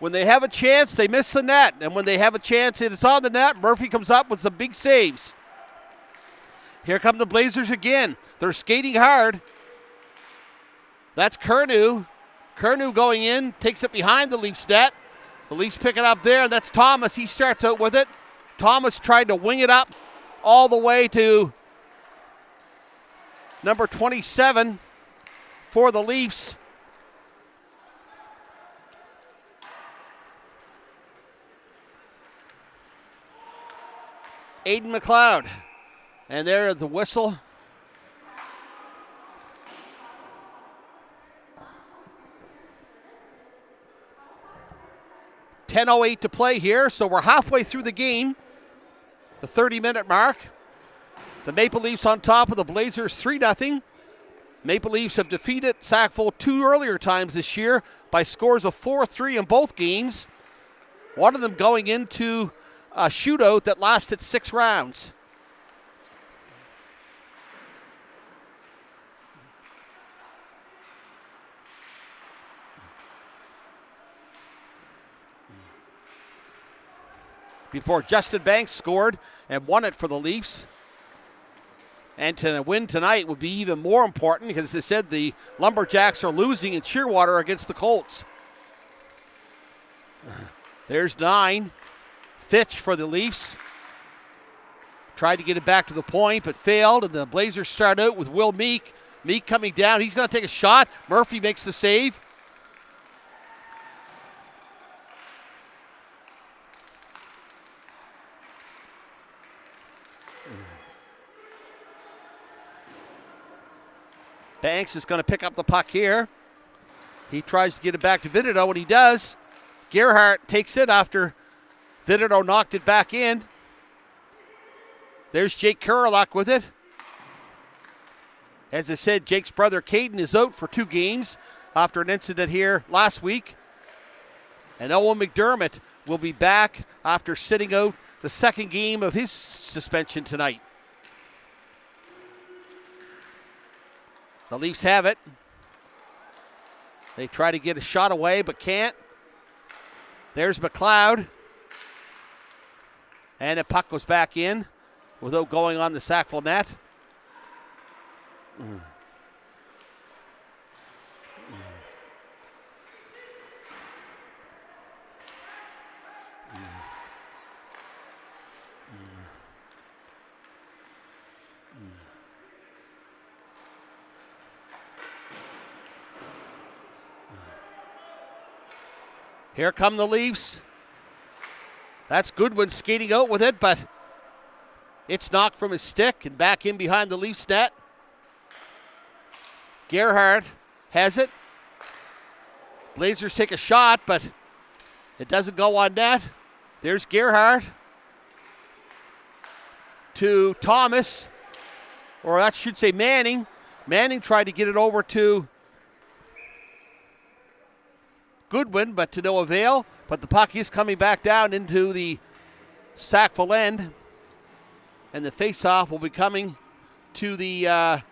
When they have a chance, they miss the net. And when they have a chance and it's on the net, Murphy comes up with some big saves. Here come the Blazers again. They're skating hard. That's Curnew. Curnew going in, takes it behind the Leafs net. The Leafs pick it up there. That's Thomas. He starts out with it. Thomas tried to wing it up all the way to number 27 for the Leafs. Aiden McLeod. And there at the whistle. .10:08 to play here, so we're halfway through the game. The 30-minute mark. The Maple Leafs on top of the Blazers 3-0. Maple Leafs have defeated Sackville 2 earlier times this year by scores of 4-3 in both games. One of them going into a shootout that lasted 6 rounds. Before Justin Banks scored and won it for the Leafs. And to win tonight would be even more important because, as they said, the Lumberjacks are losing in Shearwater against the Colts. There's 9. Fitch for the Leafs. Tried to get it back to the point, but failed. And the Blazers start out with Will Meek. Meek coming down. He's going to take a shot. Murphy makes the save. Banks is going to pick up the puck here. He tries to get it back to Vidido, and he does. Gerhardt takes it after Vidido knocked it back in. There's Jake Kurelak with it. As I said, Jake's brother Caden is out for 2 games after an incident here last week. And Owen McDermott will be back after sitting out the second game of his suspension tonight. The Leafs have it. They try to get a shot away, but can't. There's McLeod. And the puck goes back in without going on the Sackville net. Here come the Leafs. That's Goodwin skating out with it, but it's knocked from his stick and back in behind the Leafs net. Gerhardt has it. Blazers take a shot, but it doesn't go on net. There's Gerhardt to Thomas, or that should say Manning. Manning tried to get it over to Goodwin, but to no avail. But the puck is coming back down into the Sackville end. And the faceoff will be coming to the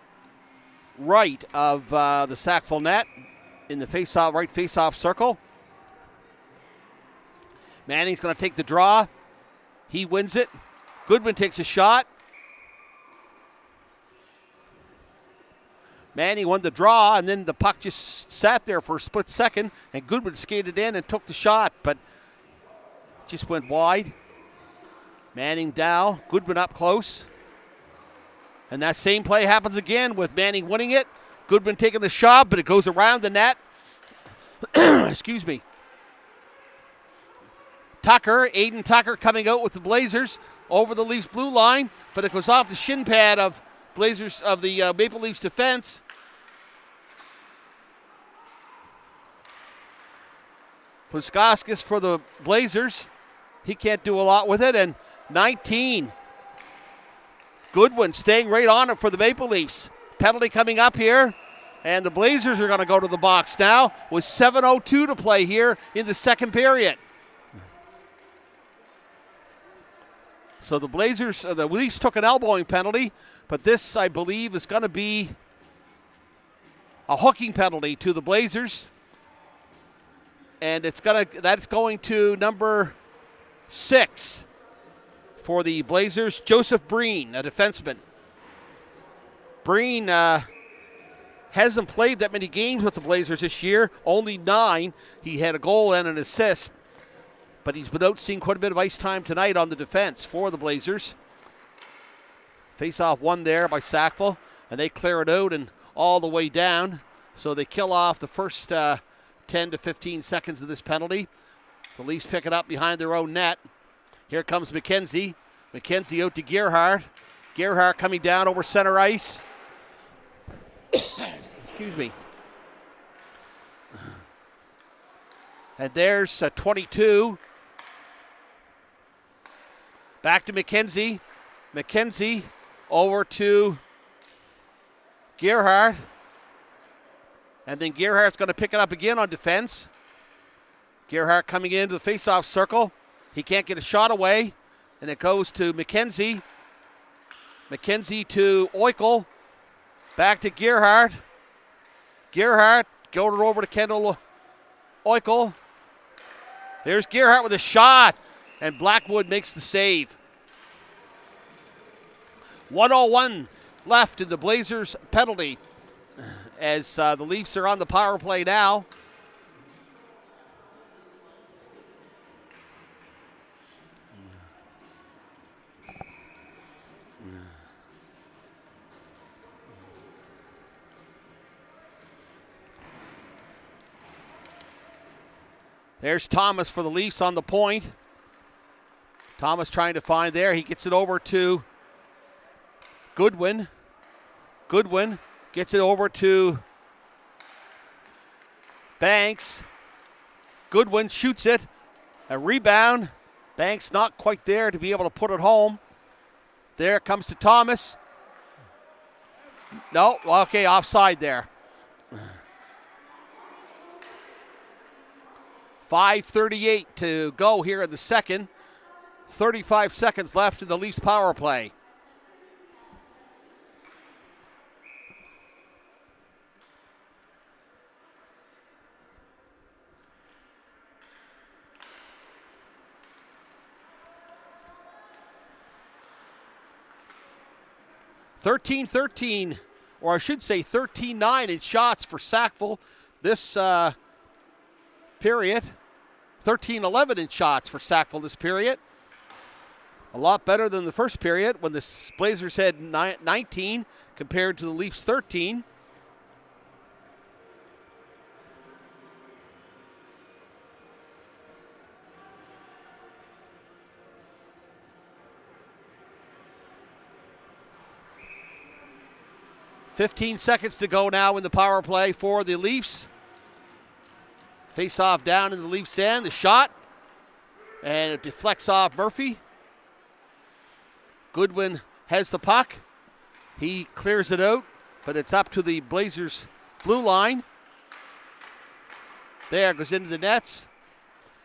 right of the Sackville net in the right faceoff circle. Manning's going to take the draw. He wins it. Goodwin takes a shot. Manning won the draw, and then the puck just sat there for a split second, and Goodwin skated in and took the shot, but just went wide. Manning down, Goodwin up close. And that same play happens again with Manning winning it. Goodwin taking the shot, but it goes around the net. Excuse me. Aiden Tucker coming out with the Blazers over the Leafs blue line, but it goes off the shin pad of the Maple Leafs defense. Puskauskas for the Blazers. He can't do a lot with it. And 19. Goodwin staying right on it for the Maple Leafs. Penalty coming up here. And the Blazers are going to go to the box now with 7:02 to play here in the second period. So the Leafs took an elbowing penalty, but this, I believe, is going to be a hooking penalty to the Blazers. And that's going to number 6 for the Blazers, Joseph Breen, a defenseman. Breen hasn't played that many games with the Blazers this year, only 9. He had a goal and an assist, but he's been out seeing quite a bit of ice time tonight on the defense for the Blazers. Face-off won there by Sackville, and they clear it out and all the way down. So they kill off the first 10 to 15 seconds of this penalty. The Leafs pick it up behind their own net. Here comes McKenzie. McKenzie out to Gerhardt. Gerhardt coming down over center ice. Excuse me. And there's 22. Back to McKenzie. McKenzie over to Gerhardt. And then Gerhardt's going to pick it up again on defense. Gerhardt coming into the face-off circle. He can't get a shot away. And it goes to McKenzie. McKenzie to Eichel. Back to Gerhardt. Gerhardt going over to Kendall Eichel. There's Gerhardt with a shot. And Blackwood makes the save. 1:01 left in the Blazers penalty as the Leafs are on the power play now. There's Thomas for the Leafs on the point. Thomas trying to find there. He gets it over to Goodwin. Goodwin gets it over to Banks. Goodwin shoots it. A rebound. Banks not quite there to be able to put it home. There it comes to Thomas. No, okay, offside there. 5:38 to go here in the second. 35 seconds left in the Leafs power play. (13-13), or I should say 13-9 in shots for Sackville this period. 13-11 in shots for Sackville this period. A lot better than the first period when the Blazers had 19 compared to the Leafs 13. .15 seconds to go now in the power play for the Leafs. Face-off down in the Leafs' end. The shot. And it deflects off Murphy. Goodwin has the puck. He clears it out, but it's up to the Blazers' blue line. There, goes into the nets.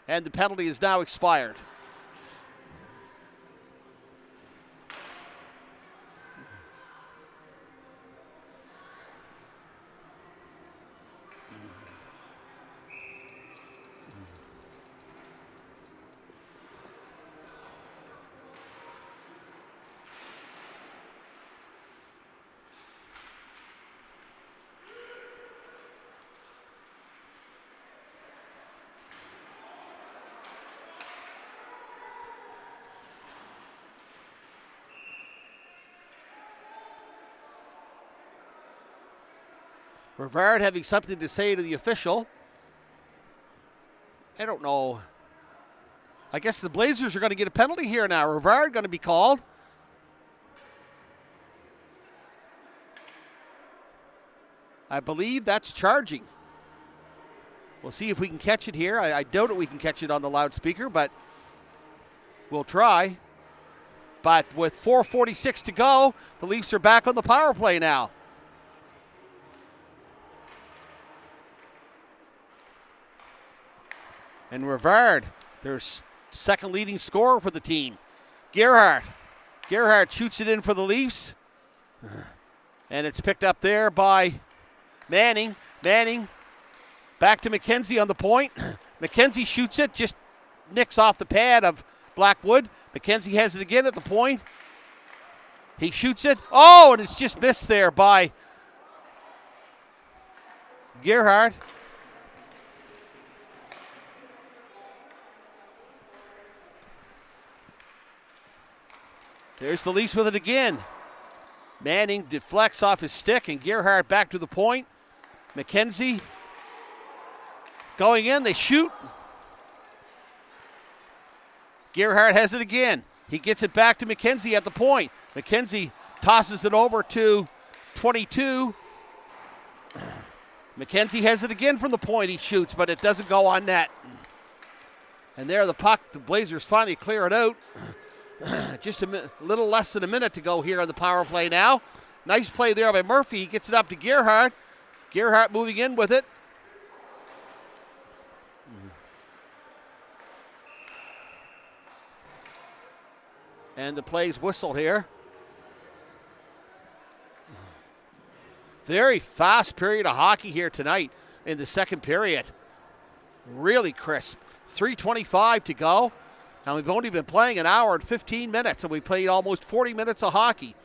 And the penalty is now expired. Rivard having something to say to the official. I don't know. I guess the Blazers are going to get a penalty here now. Rivard going to be called. I believe that's charging. We'll see if we can catch it here. I doubt it we can catch it on the loudspeaker, but we'll try. But with 4:46 to go, the Leafs are back on the power play now. And Rivard, their second leading scorer for the team. Gerhardt shoots it in for the Leafs. And it's picked up there by Manning. Manning back to McKenzie on the point. McKenzie shoots it, just nicks off the pad of Blackwood. McKenzie has it again at the point. He shoots it. Oh, and it's just missed there by Gerhard. There's the Leafs with it again. Manning deflects off his stick, and Gerhard back to the point. McKenzie going in, they shoot. Gerhard has it again. He gets it back to McKenzie at the point. McKenzie tosses it over to 22. McKenzie has it again from the point. He shoots, but it doesn't go on net. And there the puck, the Blazers finally clear it out. Just a little less than a minute to go here on the power play now. Nice play there by Murphy. He gets it up to Gerhard. Gerhard moving in with it. And the play's whistled here. Very fast period of hockey here tonight in the second period. Really crisp. 3:25 to go. And we've only been playing an hour and 15 minutes, and we played almost 40 minutes of hockey.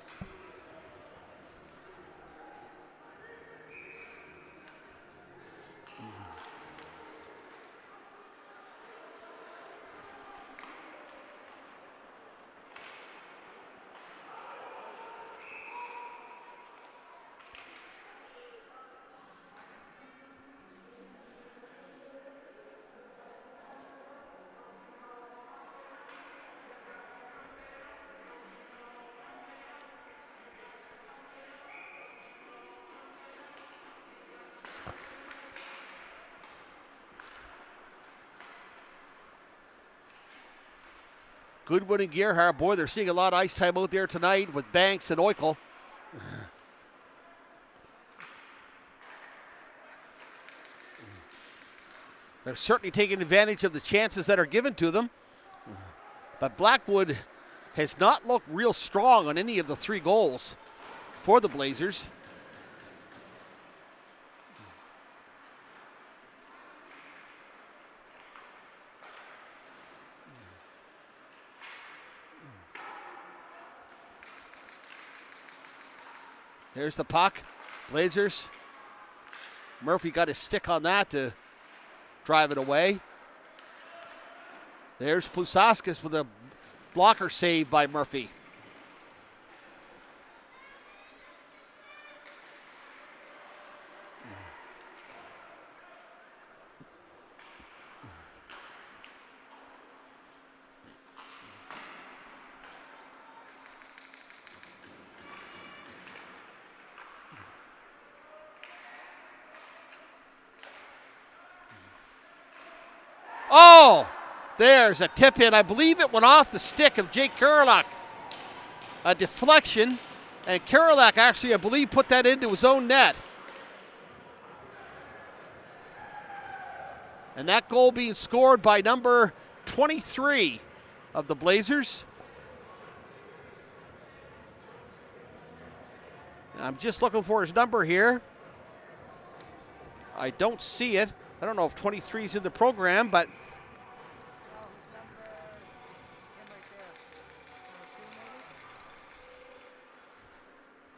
Goodwin and Gerhard, boy, they're seeing a lot of ice time out there tonight with Banks and Eichel. They're certainly taking advantage of the chances that are given to them. But Blackwood has not looked real strong on any of the three goals for the Blazers. Here's the puck. Blazers. Murphy got his stick on that to drive it away. There's Plusaskis with a blocker save by Murphy. Oh, there's a tip in. I believe it went off the stick of Jake Kurlak. A deflection, and Kurlak actually, I believe, put that into his own net. And that goal being scored by number 23 of the Blazers. I'm just looking for his number here. I don't see it. I don't know if 23 is in the program, but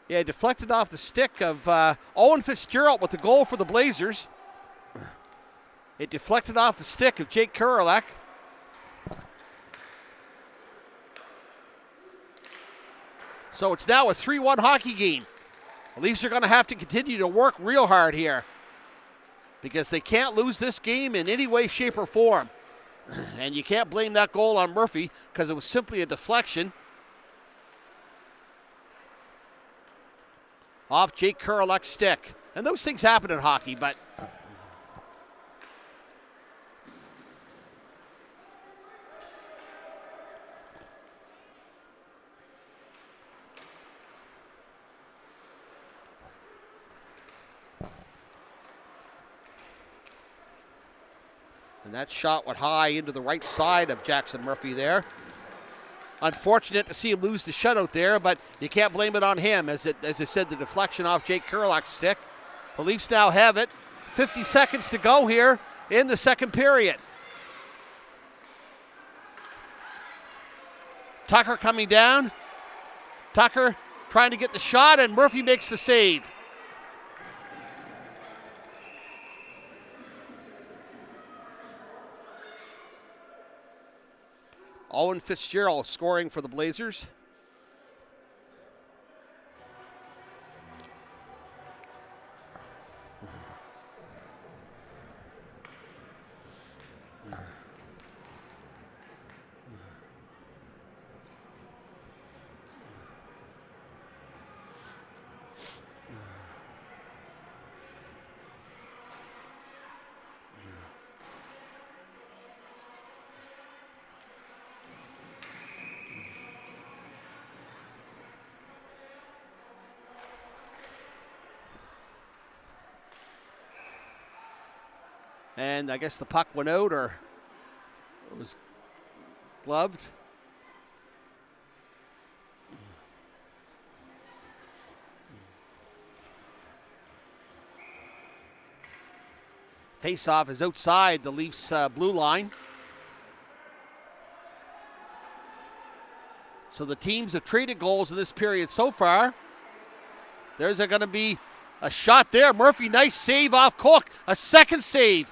yeah, deflected off the stick of Owen Fitzgerald with the goal for the Blazers. It deflected off the stick of Jake Kurlak. So it's now a 3-1 hockey game. The Leafs are going to have to continue to work real hard here, because they can't lose this game in any way, shape, or form. And you can't blame that goal on Murphy, because it was simply a deflection off Jake Kurlak's stick. And those things happen in hockey, but and that shot went high into the right side of Jackson Murphy there. Unfortunate to see him lose the shutout there, but you can't blame it on him. As I said, the deflection off Jake Kurlak's stick. The Leafs now have it. 50 seconds to go here in the second period. Tucker coming down. Tucker trying to get the shot, and Murphy makes the save. Owen Fitzgerald scoring for the Blazers. And I guess the puck went out, or it was gloved. Face-off is outside the Leafs' blue line. So the teams have traded goals in this period so far. There's going to be a shot there. Murphy, nice save off Cook. A second save.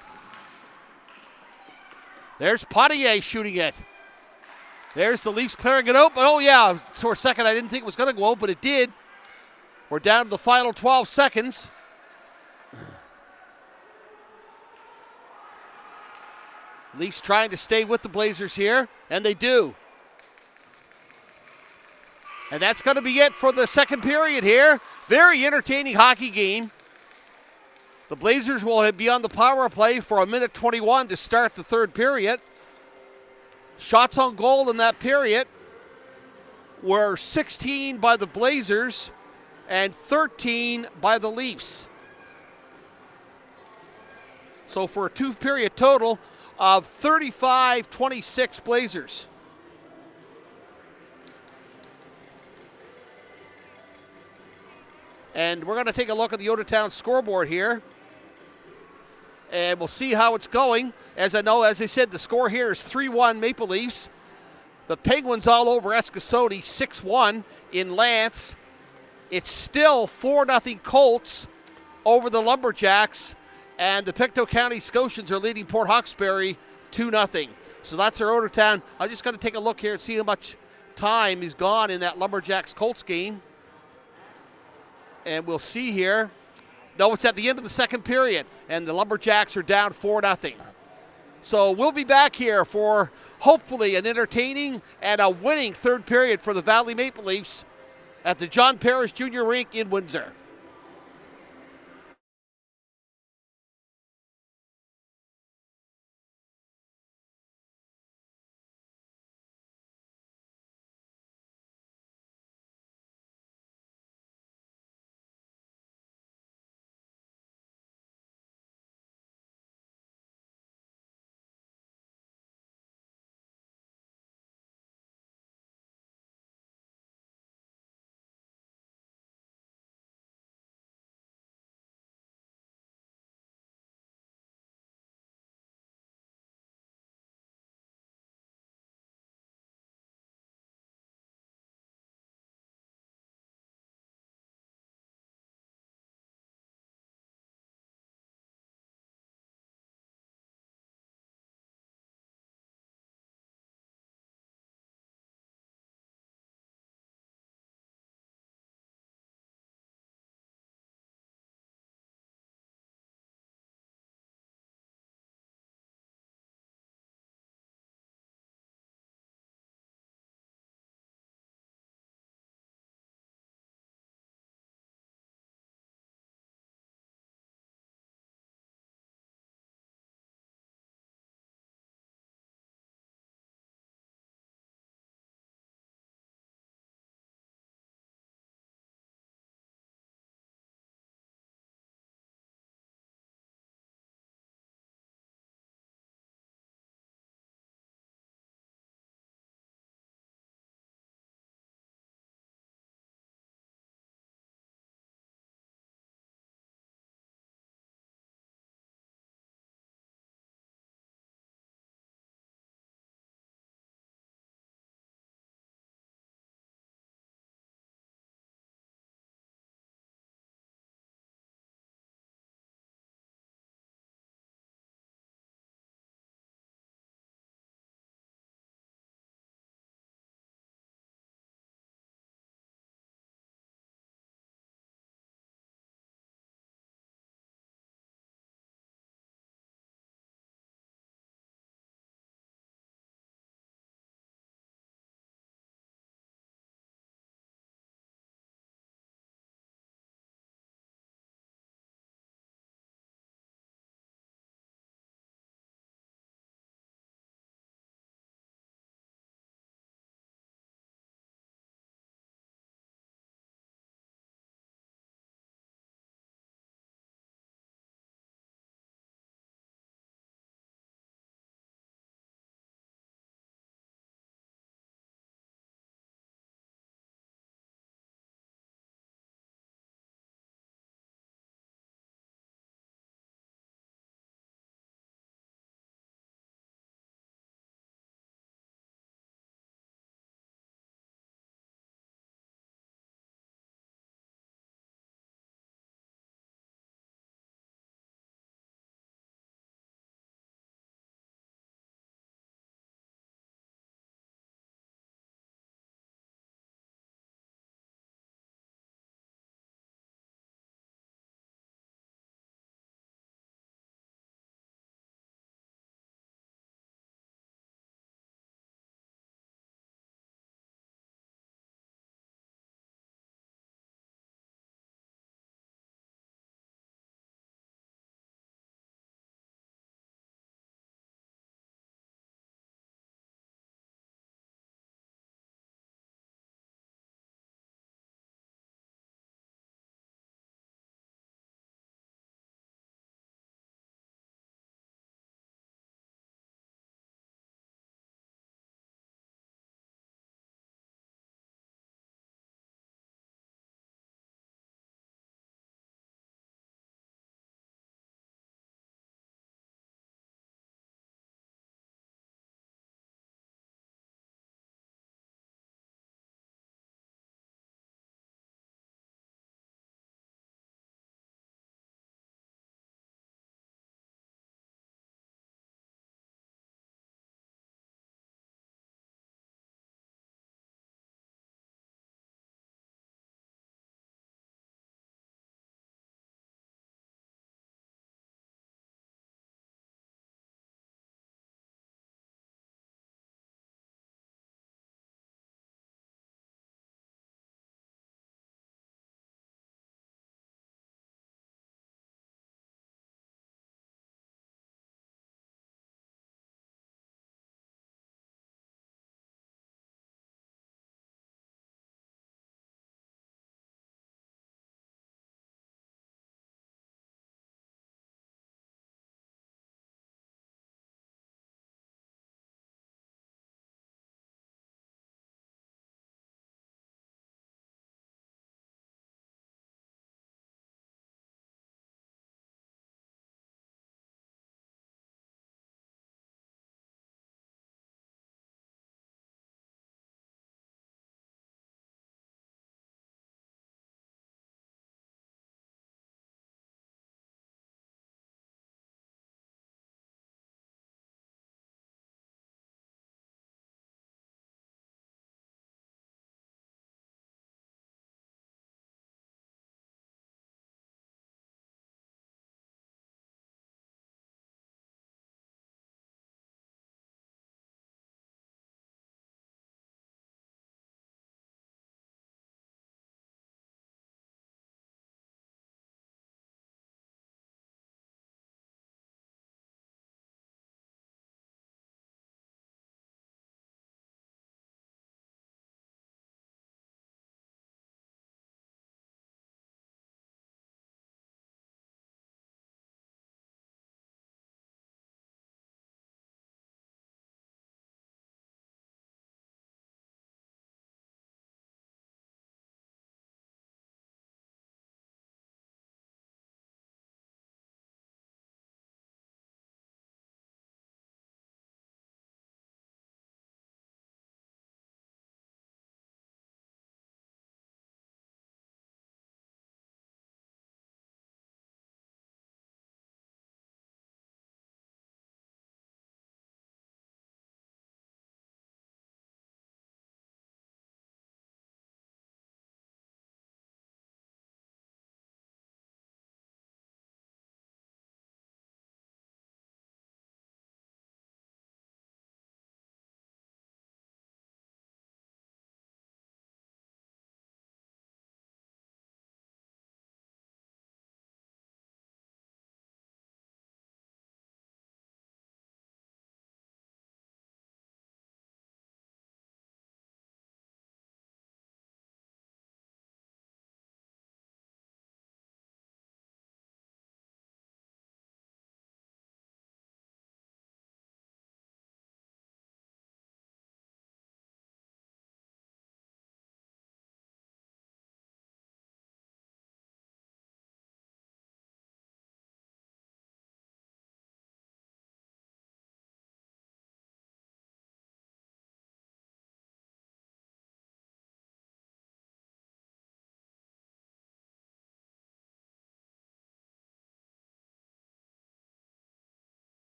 There's Potier shooting it. There's the Leafs clearing it out. But oh yeah, for a second I didn't think it was going to go out, but it did. We're down to the final 12 seconds. Leafs trying to stay with the Blazers here, and they do. And that's going to be it for the second period here. Very entertaining hockey game. The Blazers will be on the power play for a minute 21 to start the third period. Shots on goal in that period were 16 by the Blazers and 13 by the Leafs. So for a two-period total of 35-26 Blazers. And we're going to take a look at the Odotown scoreboard here. And we'll see how it's going. As I said, the score here is 3-1 Maple Leafs. The Penguins all over Eskasoni, 6-1 in Lance. It's still 4-0 Colts over the Lumberjacks. And the Pictou County Scotians are leading Port Hawkesbury 2-0. So that's our Odotown. I'm just going to take a look here and see how much time is gone in that Lumberjacks-Colts game. And we'll see here. No, it's at the end of the second period, and the Lumberjacks are down 4-0. So we'll be back here for hopefully an entertaining and a winning third period for the Valley Maple Leafs at the John Parrish Jr. Rink in Windsor.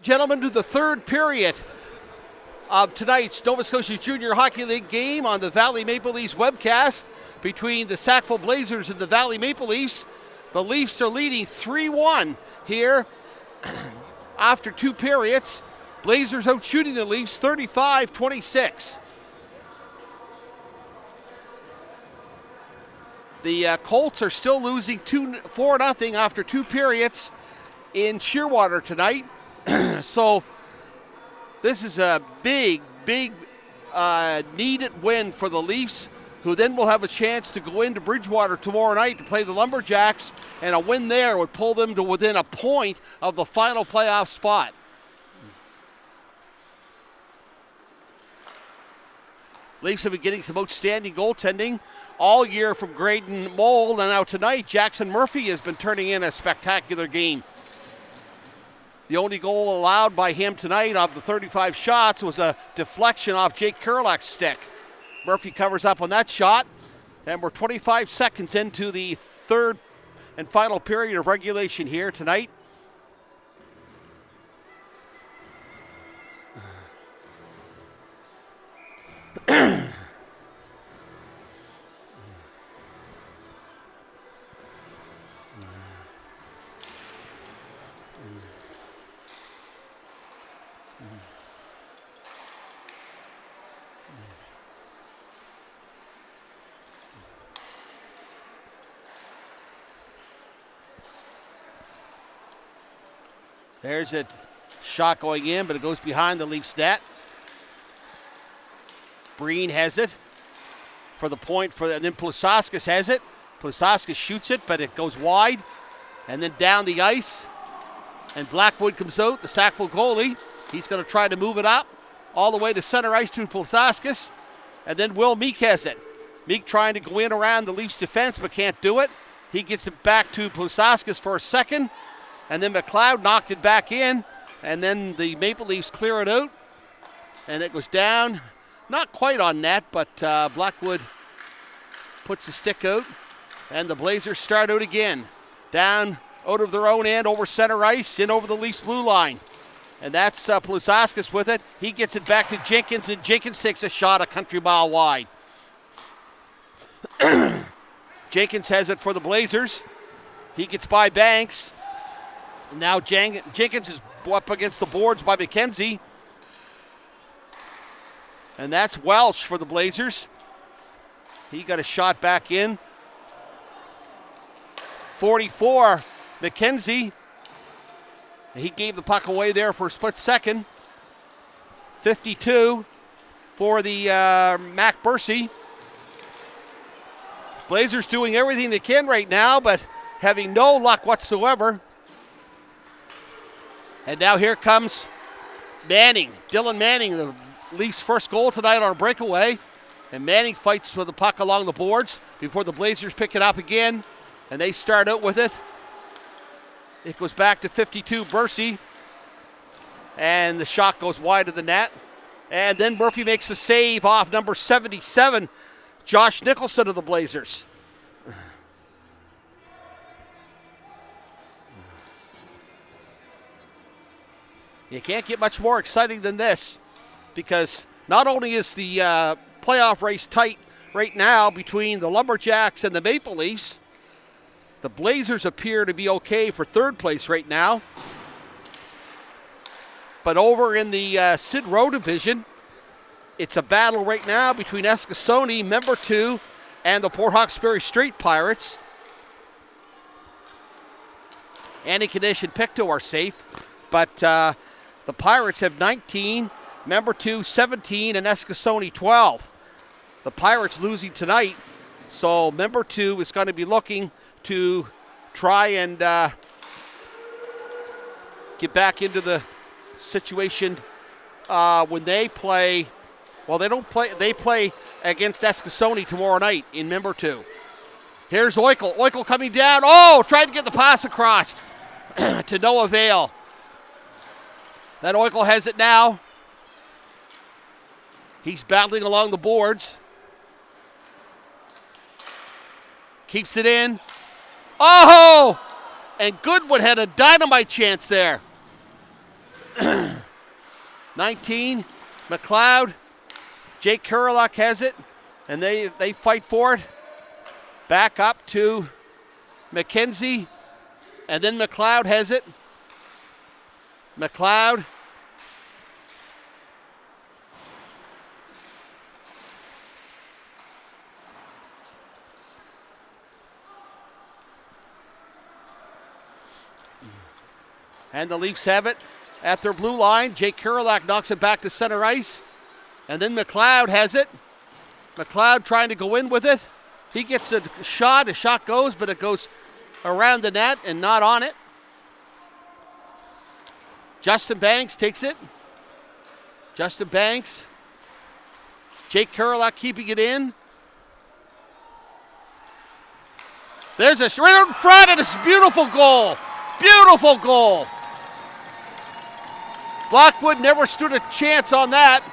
Gentlemen, to the third period of tonight's Nova Scotia Junior Hockey League game on the Valley Maple Leafs webcast between the Sackville Blazers and the Valley Maple Leafs. The Leafs are leading 3-1 here after two periods. Blazers out shooting the Leafs 35-26. The Colts are still losing 4-0 after two periods in Shearwater tonight. So this is a big needed win for the Leafs, who then will have a chance to go into Bridgewater tomorrow night to play the Lumberjacks, and a win there would pull them to within a point of the final playoff spot. Leafs have been getting some outstanding goaltending all year from Graydon Moll, and now tonight Jackson Murphy has been turning in a spectacular game. The only goal allowed by him tonight of the 35 shots was a deflection off Jake Kurlak's stick. Murphy covers up on that shot, and we're 25 seconds into the third and final period of regulation here tonight. There's a shot going in, but it goes behind the Leafs net. Breen has it for the point, and then Plusauskas has it. Plusauskas shoots it, but it goes wide, and then down the ice. And Blackwood comes out, the Sackville goalie. He's going to try to move it up all the way to center ice to Plusauskas. And then Will Meek has it. Meek trying to go in around the Leafs defense, but can't do it. He gets it back to Plusauskas for a second. And then McLeod knocked it back in, and then the Maple Leafs clear it out, and it goes down, not quite on net, but Blackwood puts the stick out, and the Blazers start out again, down out of their own end, over center ice, in over the Leafs blue line. And that's Plusauskas with it. He gets it back to Jenkins, and Jenkins takes a shot a country mile wide. Jenkins has it for the Blazers. He gets by Banks. Now Jenkins is up against the boards by McKenzie. And that's Welsh for the Blazers. He got a shot back in. 44, McKenzie. He gave the puck away there for a split second. 52 for the Mac Bursey. Blazers doing everything they can right now, but having no luck whatsoever. And now here comes Manning, Dylan Manning, the Leafs' first goal tonight on a breakaway. And Manning fights for the puck along the boards before the Blazers pick it up again. And they start out with it. It goes back to 52, Bursey. And the shot goes wide of the net. And then Murphy makes a save off number 77, Josh Nicholson of the Blazers. You can't get much more exciting than this, because not only is the playoff race tight right now between the Lumberjacks and the Maple Leafs, the Blazers appear to be okay for third place right now. But over in the Sid Rowe division, it's a battle right now between Eskasoni, member 2, and the Port Hawkesbury Straight Pirates. Annikinesh and Pictou are safe, but the Pirates have 19, member 2 17, and Eskasoni 12. The Pirates losing tonight, so member 2 is going to be looking to try and get back into the situation when they play. Well, they don't play. They play against Eskasoni tomorrow night in member 2. Here's Oikel. Oikel coming down. Oh, tried to get the pass across to no avail. Then Oikel has it now. He's battling along the boards. Keeps it in. Oh! And Goodwood had a dynamite chance there. 19. McLeod. Jake Kurlock has it, and they fight for it. Back up to McKenzie, and then McLeod has it. McLeod. And the Leafs have it at their blue line. Jake Kurlock knocks it back to center ice. And then McLeod has it. McLeod trying to go in with it. He gets a shot. A shot goes, but it goes around the net and not on it. Justin Banks takes it. Justin Banks. Jake Kurlock keeping it in. There's a right in front, and it's a beautiful goal. Beautiful goal. Blackwood never stood a chance on that.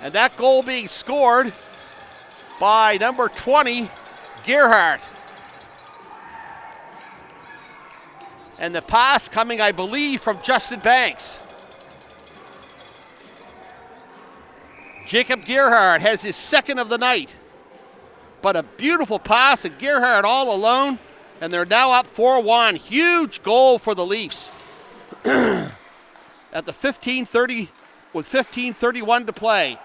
And that goal being scored by number 20, Gerhardt. And the pass coming, I believe, from Justin Banks. Jacob Gerhardt has his second of the night. But a beautiful pass, and Gerhardt all alone. And they're now up 4-1. Huge goal for the Leafs. At the 15:30, with 15:31 to play.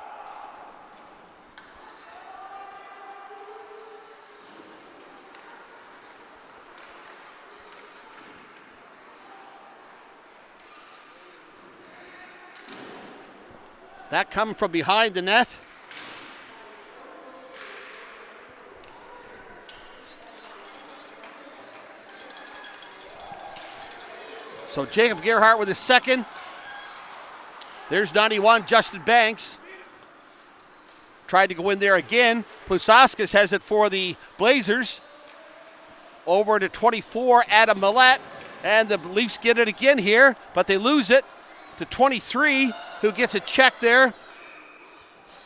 That coming from behind the net. So Jacob Gerhardt with his second. There's 91, Justin Banks. Tried to go in there again. Plusauskas has it for the Blazers. Over to 24, Adam Millette. And the Leafs get it again here, but they lose it to 23, who gets a check there.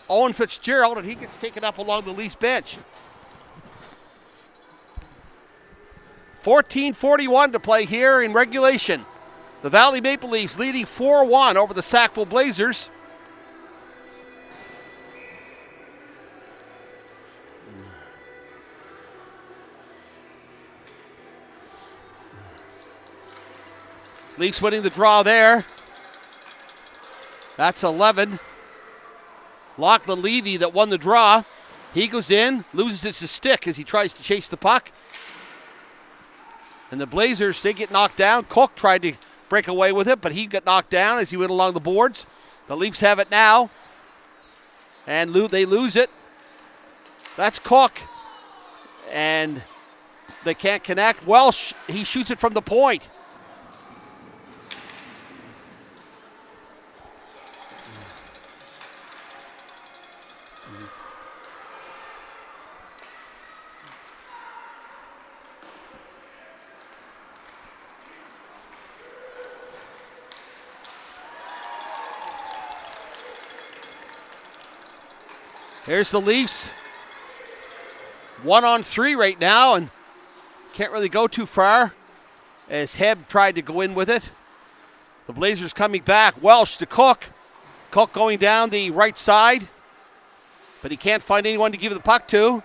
Owen Fitzgerald, and he gets taken up along the Leafs bench. 14:41 to play here in regulation. The Valley Maple Leafs leading 4-1 over the Sackville Blazers. Leafs winning the draw there. That's 11. Lachlan Levy that won the draw. He goes in, loses his stick as he tries to chase the puck. And the Blazers, they get knocked down. Cook tried to break away with it, but he got knocked down as he went along the boards. The Leafs have it now. And they lose it. That's Cook. And they can't connect. Welsh, he shoots it from the point. Here's the Leafs. 1-on-3 right now, and can't really go too far as Hebb tried to go in with it. The Blazers coming back. Welsh to Cook. Cook going down the right side, but he can't find anyone to give the puck to.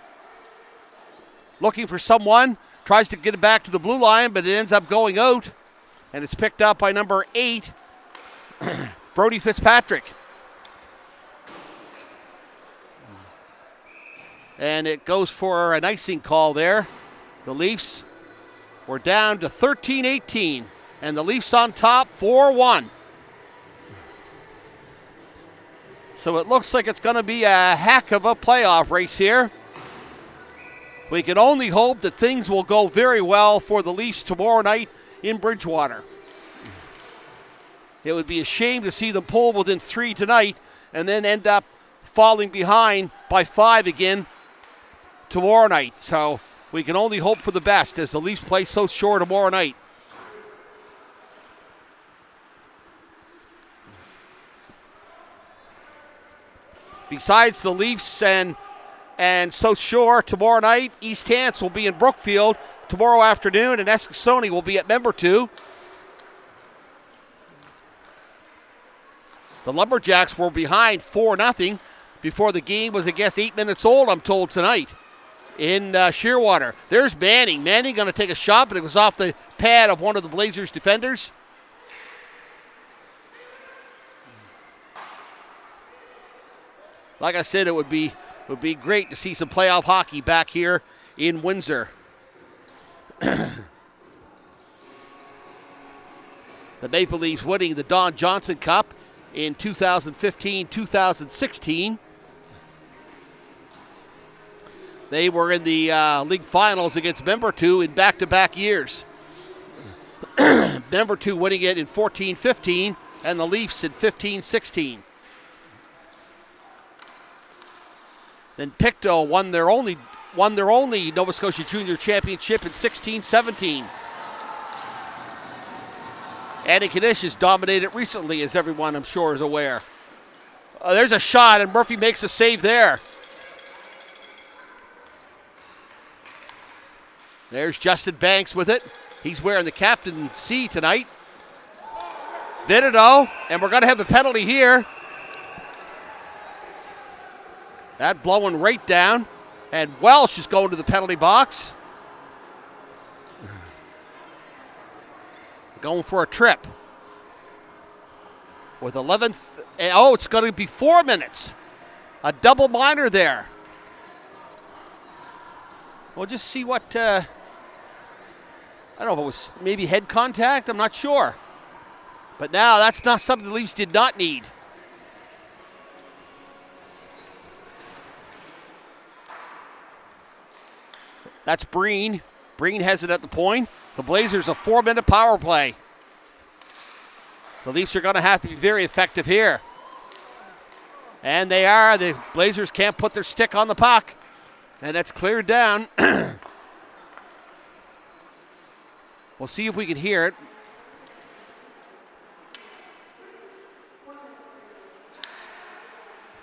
Looking for someone. Tries to get it back to the blue line, but it ends up going out, and it's picked up by number 8, Brody Fitzpatrick. And it goes for an icing call there. The Leafs were down to 13-18. And the Leafs on top, 4-1. So it looks like it's going to be a heck of a playoff race here. We can only hope that things will go very well for the Leafs tomorrow night in Bridgewater. It would be a shame to see them pull within 3 tonight and then end up falling behind by 5 again tomorrow night. So we can only hope for the best as the Leafs play so short tomorrow night. Besides the Leafs and South Shore tomorrow night, East Hants will be in Brookfield tomorrow afternoon, and Eskasoni will be at Membertou. The Lumberjacks were behind 4-0 before the game was, I guess, 8 minutes old, I'm told, tonight in Shearwater. There's Manning. Manning going to take a shot, but it was off the pad of one of the Blazers defenders. Like I said, it would be great to see some playoff hockey back here in Windsor. The Maple Leafs winning the Don Johnson Cup in 2015-2016. They were in the league finals against Member 2 in back-to-back years. Member 2 winning it in 14-15 and the Leafs in 15-16. Then Pictou won their only Nova Scotia Junior Championship in 16-17. Andy Kanish has dominated recently, as everyone I'm sure is aware. There's a shot, and Murphy makes a save there. There's Justin Banks with it. He's wearing the captain C tonight. Vitito, and we're going to have the penalty here. That blowing right down. And Welsh is going to the penalty box. Going for a trip. With 11th. Oh, it's going to be 4 minutes. A double minor there. We'll just see what. I don't know if it was maybe head contact. I'm not sure. But now that's not something the Leafs did not need. That's Breen. Breen has it at the point. The Blazers a 4-minute power play. The Leafs are going to have to be very effective here. And they are. The Blazers can't put their stick on the puck. And that's cleared down. We'll see if we can hear it.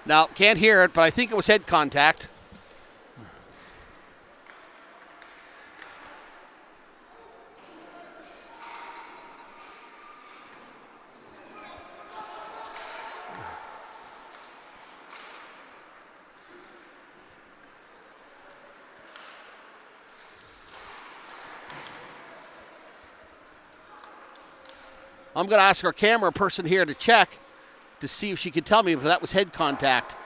Now, can't hear it, but I think it was head contact. I'm going to ask our camera person here to check to see if she can tell me if that was head contact.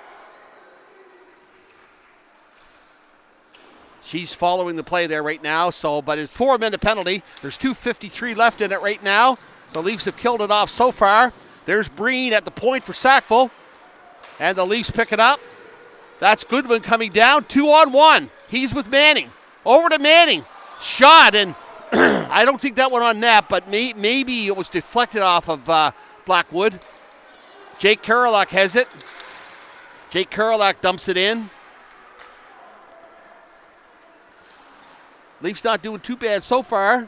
She's following the play there right now, but it's 4-minute penalty. There's 2:53 left in it right now. The Leafs have killed it off so far. There's Breen at the point for Sackville. And the Leafs pick it up. That's Goodwin coming down. 2-on-1. He's with Manning. Over to Manning. Shot, and I don't think that went on net, but maybe it was deflected off of Blackwood. Jake Kurelak has it. Jake Kurelak dumps it in. Leafs not doing too bad so far.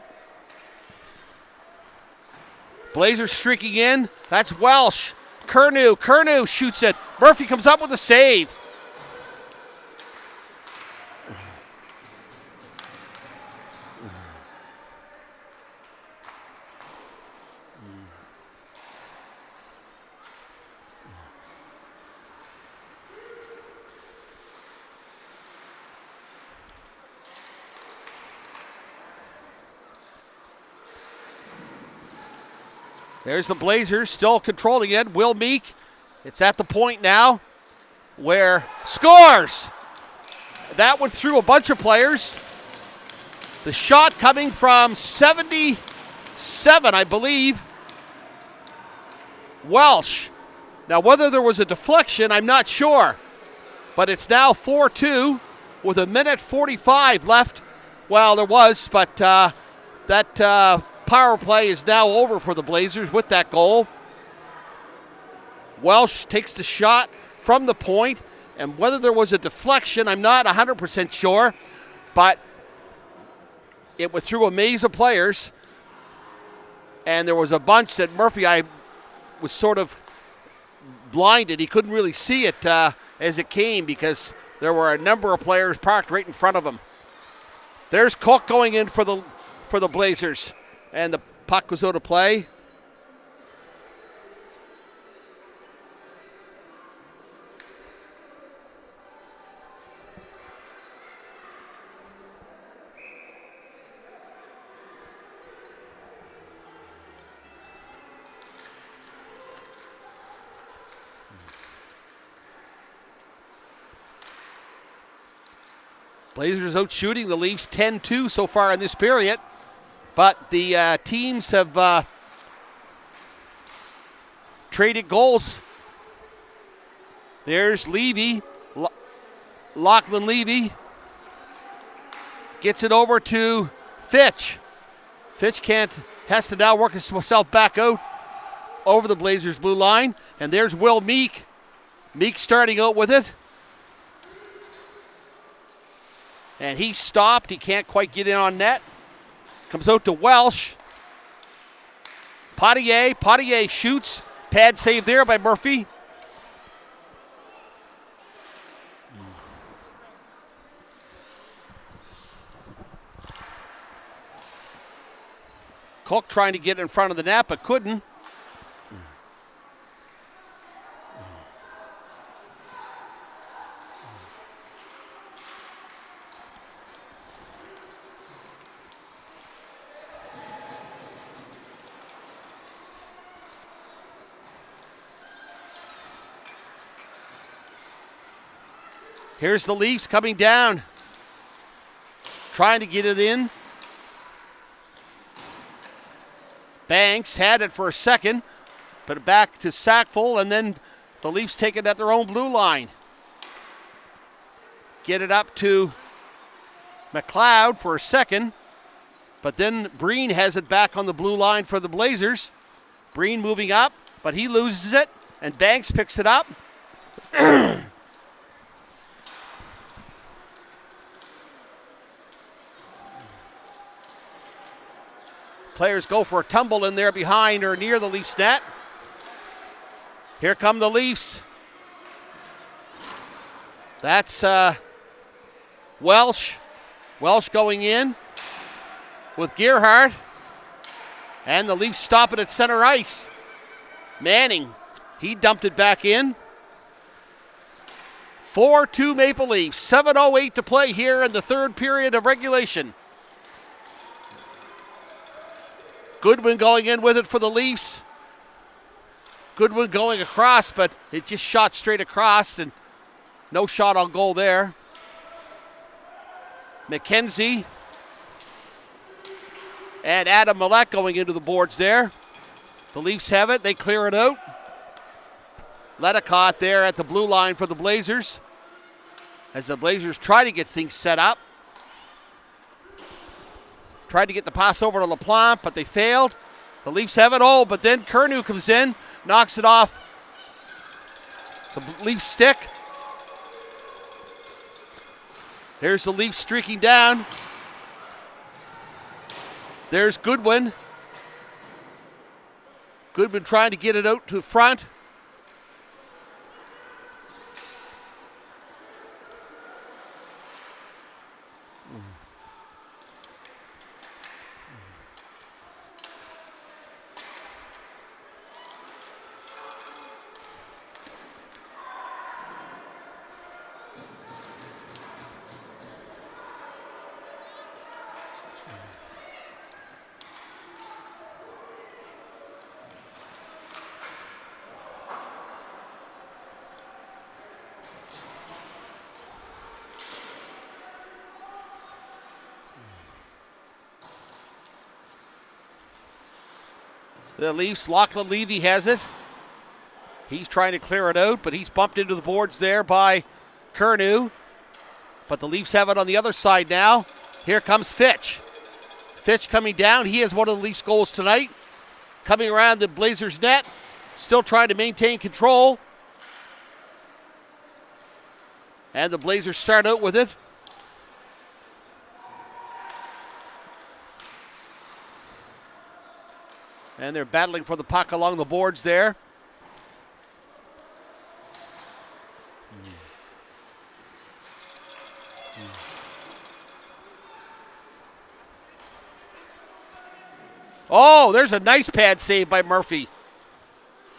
Blazers streaking in. That's Welsh. Curnow shoots it. Murphy comes up with a save. There's the Blazers still controlling it. Will Meek, it's at the point now where scores. That went through a bunch of players. The shot coming from 77, I believe. Welsh. Now, whether there was a deflection, I'm not sure. But it's now 4-2 with 1:45 left. Well, there was, but that power play is now over for the Blazers with that goal. Welsh takes the shot from the point, and whether there was a deflection, I'm not 100% sure, but it went through a maze of players, and there was a bunch that Murphy, I was sort of blinded. He couldn't really see it as it came because there were a number of players parked right in front of him. There's Cook going in for the Blazers. And the puck was out of play. Blazers out shooting the Leafs 10-2 so far in this period. But the teams have traded goals. There's Levy. Lachlan Levy gets it over to Fitch. Fitch has to now work himself back out over the Blazers' blue line. And there's Will Meek. Meek starting out with it. And he stopped. He can't quite get in on net. Comes out to Welsh. Potier shoots. Pad save there by Murphy. Cook trying to get in front of the net, but couldn't. Here's the Leafs coming down, trying to get it in. Banks had it for a second, but back to Sackville, and then the Leafs take it at their own blue line. Get it up to McLeod for a second, but then Breen has it back on the blue line for the Blazers. Breen moving up, but he loses it, and Banks picks it up. Players go for a tumble in there behind or near the Leafs net. Here come the Leafs. That's Welsh. Welsh going in with Gerhardt. And the Leafs stop it at center ice. Manning, he dumped it back in. 4-2 Maple Leafs. 7:08 to play here in the third period of regulation. Goodwin going in with it for the Leafs. Goodwin going across, but it just shot straight across and no shot on goal there. McKenzie and Adam Millette going into the boards there. The Leafs have it. They clear it out. Letticott there at the blue line for the Blazers as the Blazers try to get things set up. Tried to get the pass over to LaPlante, but they failed. The Leafs have it all, but then Curnow comes in, knocks it off the Leafs stick. There's the Leafs streaking down. There's Goodwin. Goodwin trying to get it out to the front. The Leafs, Lachlan Levy has it. He's trying to clear it out, but he's bumped into the boards there by Curnow. But the Leafs have it on the other side now. Here comes Fitch. Fitch coming down. He has one of the Leafs' goals tonight. Coming around the Blazers' net. Still trying to maintain control. And the Blazers start out with it. And they're battling for the puck along the boards there. Oh, there's a nice pad save by Murphy.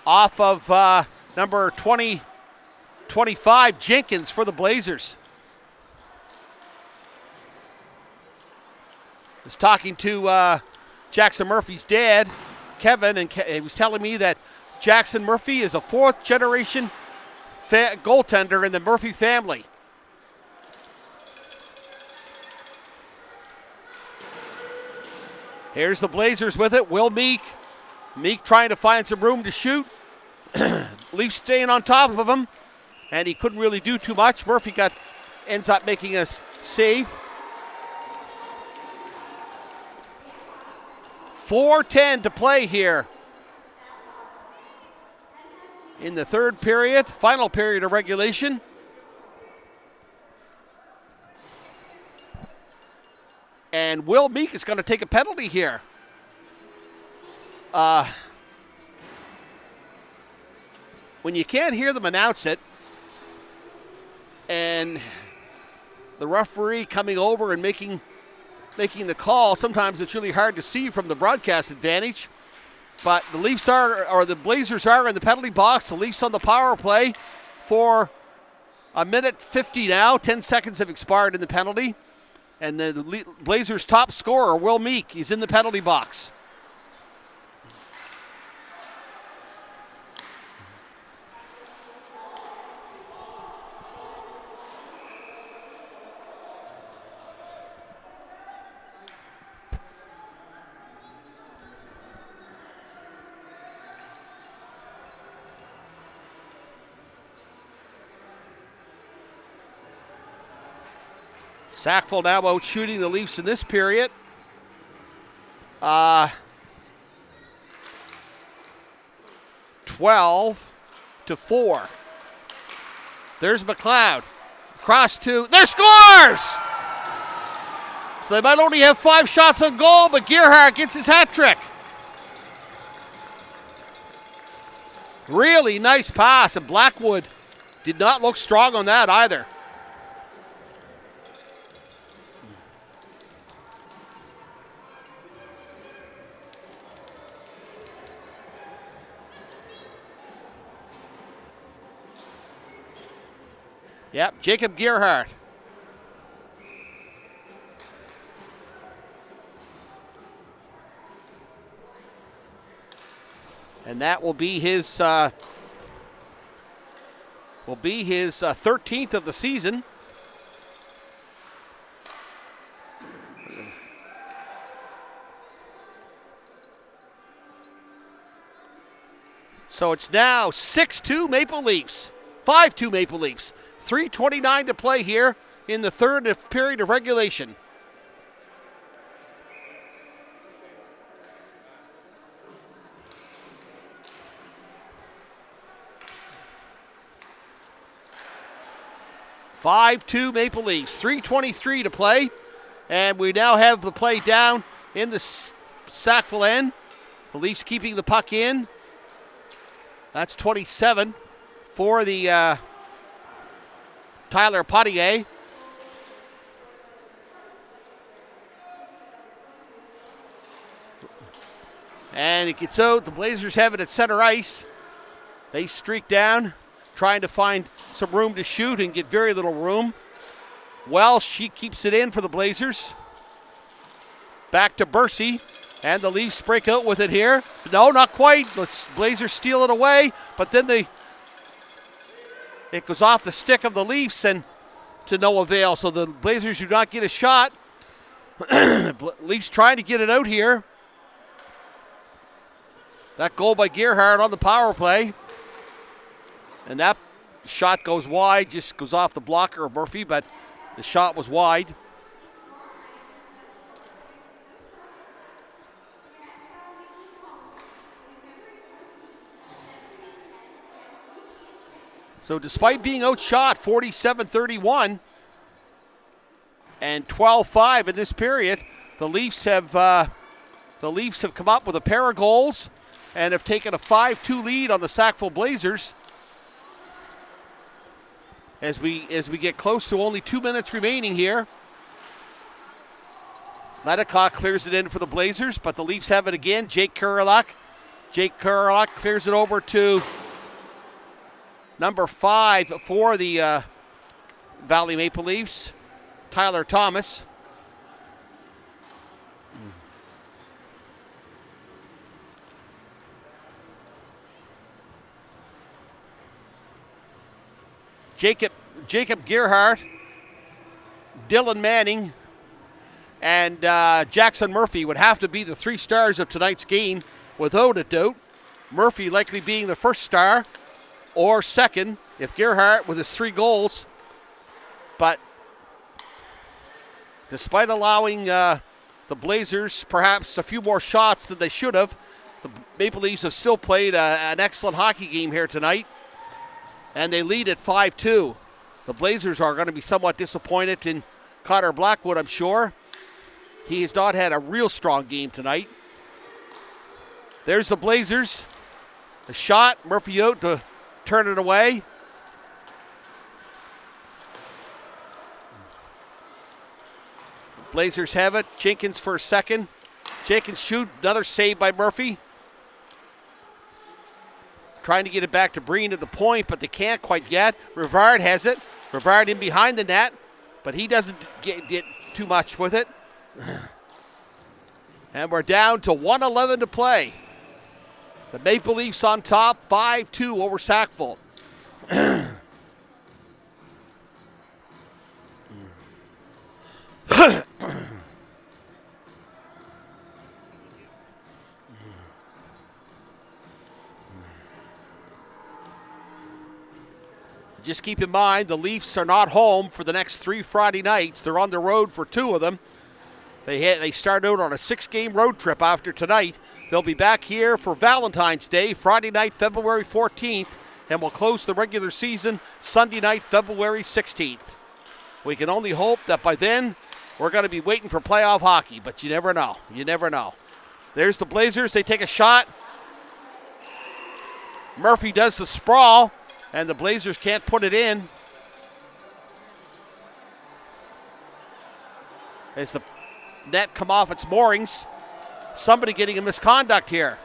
Off of number 25, Jenkins for the Blazers. I was talking to Jackson Murphy's dad, Kevin, and he was telling me that Jackson Murphy is a fourth-generation goaltender in the Murphy family. Here's the Blazers with it. Will Meek. Meek trying to find some room to shoot. Leafs staying on top of him, and he couldn't really do too much. Murphy ends up making a save. 4:10 to play here in the third period, final period of regulation. And Will Meek is going to take a penalty here. When you can't hear them announce it, and the referee coming over and making the call, sometimes it's really hard to see from the broadcast advantage. But the the Blazers are in the penalty box. The Leafs on the power play for a minute 50 now. 10 seconds have expired in the penalty. And the Blazers' top scorer, Will Meek, he's in the penalty box. Sackville now out shooting the Leafs in this period. 12-4. There's McLeod. Cross to, there scores! So they might only have 5 shots on goal, but Gerhardt gets his hat trick. Really nice pass, and Blackwood did not look strong on that either. Yep, Jacob Gerhardt. And that will be his 13th of the season. So it's now 6-2 Maple Leafs, 5-2 Maple Leafs. 3:29 to play here in the third period of regulation. (5-2) Maple Leafs. 3:23 to play, and we now have the play down in the Sackville end. The Leafs keeping the puck in. That's 27 for the Tyler Potier. And it gets out. The Blazers have it at center ice. They streak down, trying to find some room to shoot and get very little room. Welsh, she keeps it in for the Blazers. Back to Bursey, and the Leafs break out with it here. No, not quite. The Blazers steal it away, but then it goes off the stick of the Leafs and to no avail. So the Blazers do not get a shot. Leafs trying to get it out here. That goal by Gerhardt on the power play. And that shot goes wide, just goes off the blocker of Murphy, but the shot was wide. So despite being outshot 47-31 and 12-5 in this period, the Leafs have come up with a pair of goals and have taken a 5-2 lead on the Sackville Blazers. As we get close to only 2 minutes remaining here. Ledicott clears it in for the Blazers, but the Leafs have it again. Jake Kurelak clears it over to number 5 for the Valley Maple Leafs, Tyler Thomas. Jacob Gerhardt, Dylan Manning, and Jackson Murphy would have to be the three stars of tonight's game, without a doubt. Murphy likely being the first star, or second, if Gerhardt with his 3 goals. But despite allowing the Blazers perhaps a few more shots than they should have, the Maple Leafs have still played an excellent hockey game here tonight, and they lead at 5-2. The Blazers are going to be somewhat disappointed in Connor Blackwood, I'm sure. He has not had a real strong game tonight. There's the Blazers. A shot, Murphy out to turn it away. Blazers have it. Jenkins for a second. Jenkins shoot. Another save by Murphy. Trying to get it back to Breen at the point, but they can't quite yet. Rivard has it. Rivard in behind the net, but he doesn't get too much with it. And we're down to 1:11 to play. The Maple Leafs on top, 5-2 over Sackville. Just keep in mind, the Leafs are not home for the next 3 Friday nights. They're on the road for 2 of them. They start out on a 6-game road trip after tonight. They'll be back here for Valentine's Day, Friday night, February 14th, and will close the regular season Sunday night, February 16th. We can only hope that by then we're going to be waiting for playoff hockey, but you never know. You never know. There's the Blazers. They take a shot. Murphy does the sprawl, and the Blazers can't put it in. As the net come off its moorings, somebody getting a misconduct here.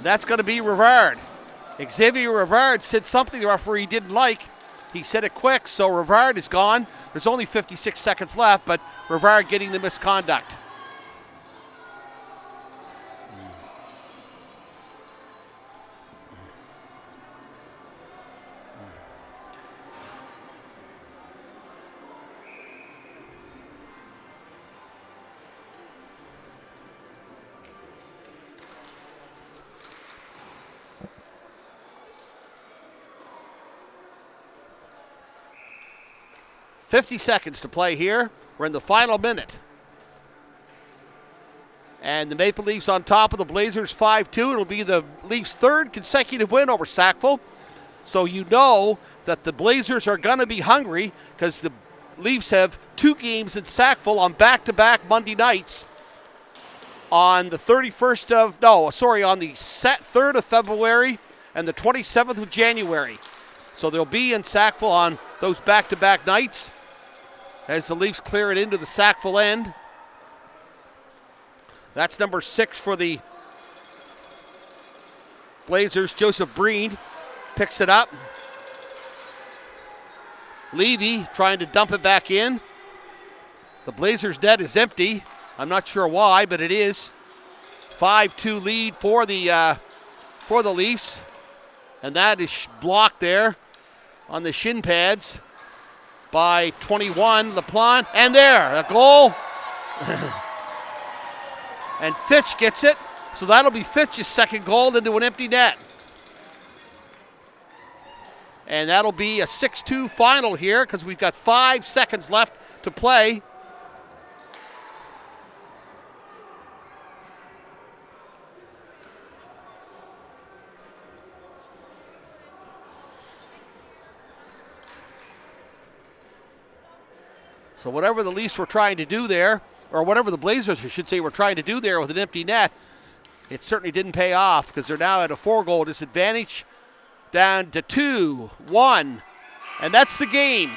That's going to be Rivard. Xavier Rivard said something the referee didn't like. He said it quick, so Rivard is gone. There's only 56 seconds left, but Rivard getting the misconduct. .50 seconds to play here. We're in the final minute. And the Maple Leafs on top of the Blazers 5-2. It'll be the Leafs' 3rd consecutive win over Sackville. So you know that the Blazers are going to be hungry because the Leafs have 2 games in Sackville on back-to-back Monday nights on the 3rd of February and the 27th of January. So they'll be in Sackville on those back-to-back nights as the Leafs clear it into the Sackville end. That's number 6 for the Blazers. Joseph Breen picks it up. Levy trying to dump it back in. The Blazers' net is empty. I'm not sure why, but it is. 5-2 lead for the Leafs. And that is blocked there on the shin pads by 21, LaPlante. And there, a goal. And Fitch gets it. So that'll be Fitch's 2nd goal into an empty net. And that'll be a 6-2 final here because we've got 5 seconds left to play. So whatever the Leafs were trying to do there, or whatever the Blazers, I should say, were trying to do there with an empty net, it certainly didn't pay off because they're now at a 4-goal disadvantage, down to 2-1. And that's the game.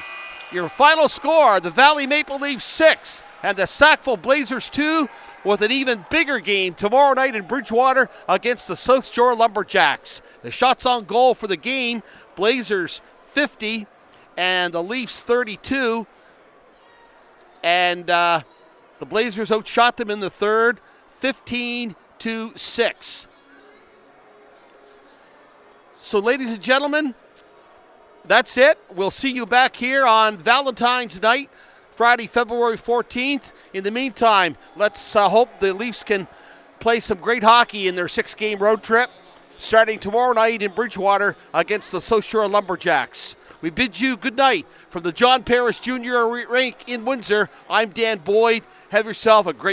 Your final score, the Valley Maple Leafs 6 and the Sackville Blazers 2, with an even bigger game tomorrow night in Bridgewater against the South Shore Lumberjacks. The shots on goal for the game, Blazers 50 and the Leafs 32. And the Blazers outshot them in the 3rd, 15-6. So, ladies and gentlemen, that's it. We'll see you back here on Valentine's night, Friday, February 14th. In the meantime, let's hope the Leafs can play some great hockey in their 6-game road trip, starting tomorrow night in Bridgewater against the South Shore Lumberjacks. We bid you good night from the John Paris Jr. Rink in Windsor. I'm Dan Boyd. Have yourself a great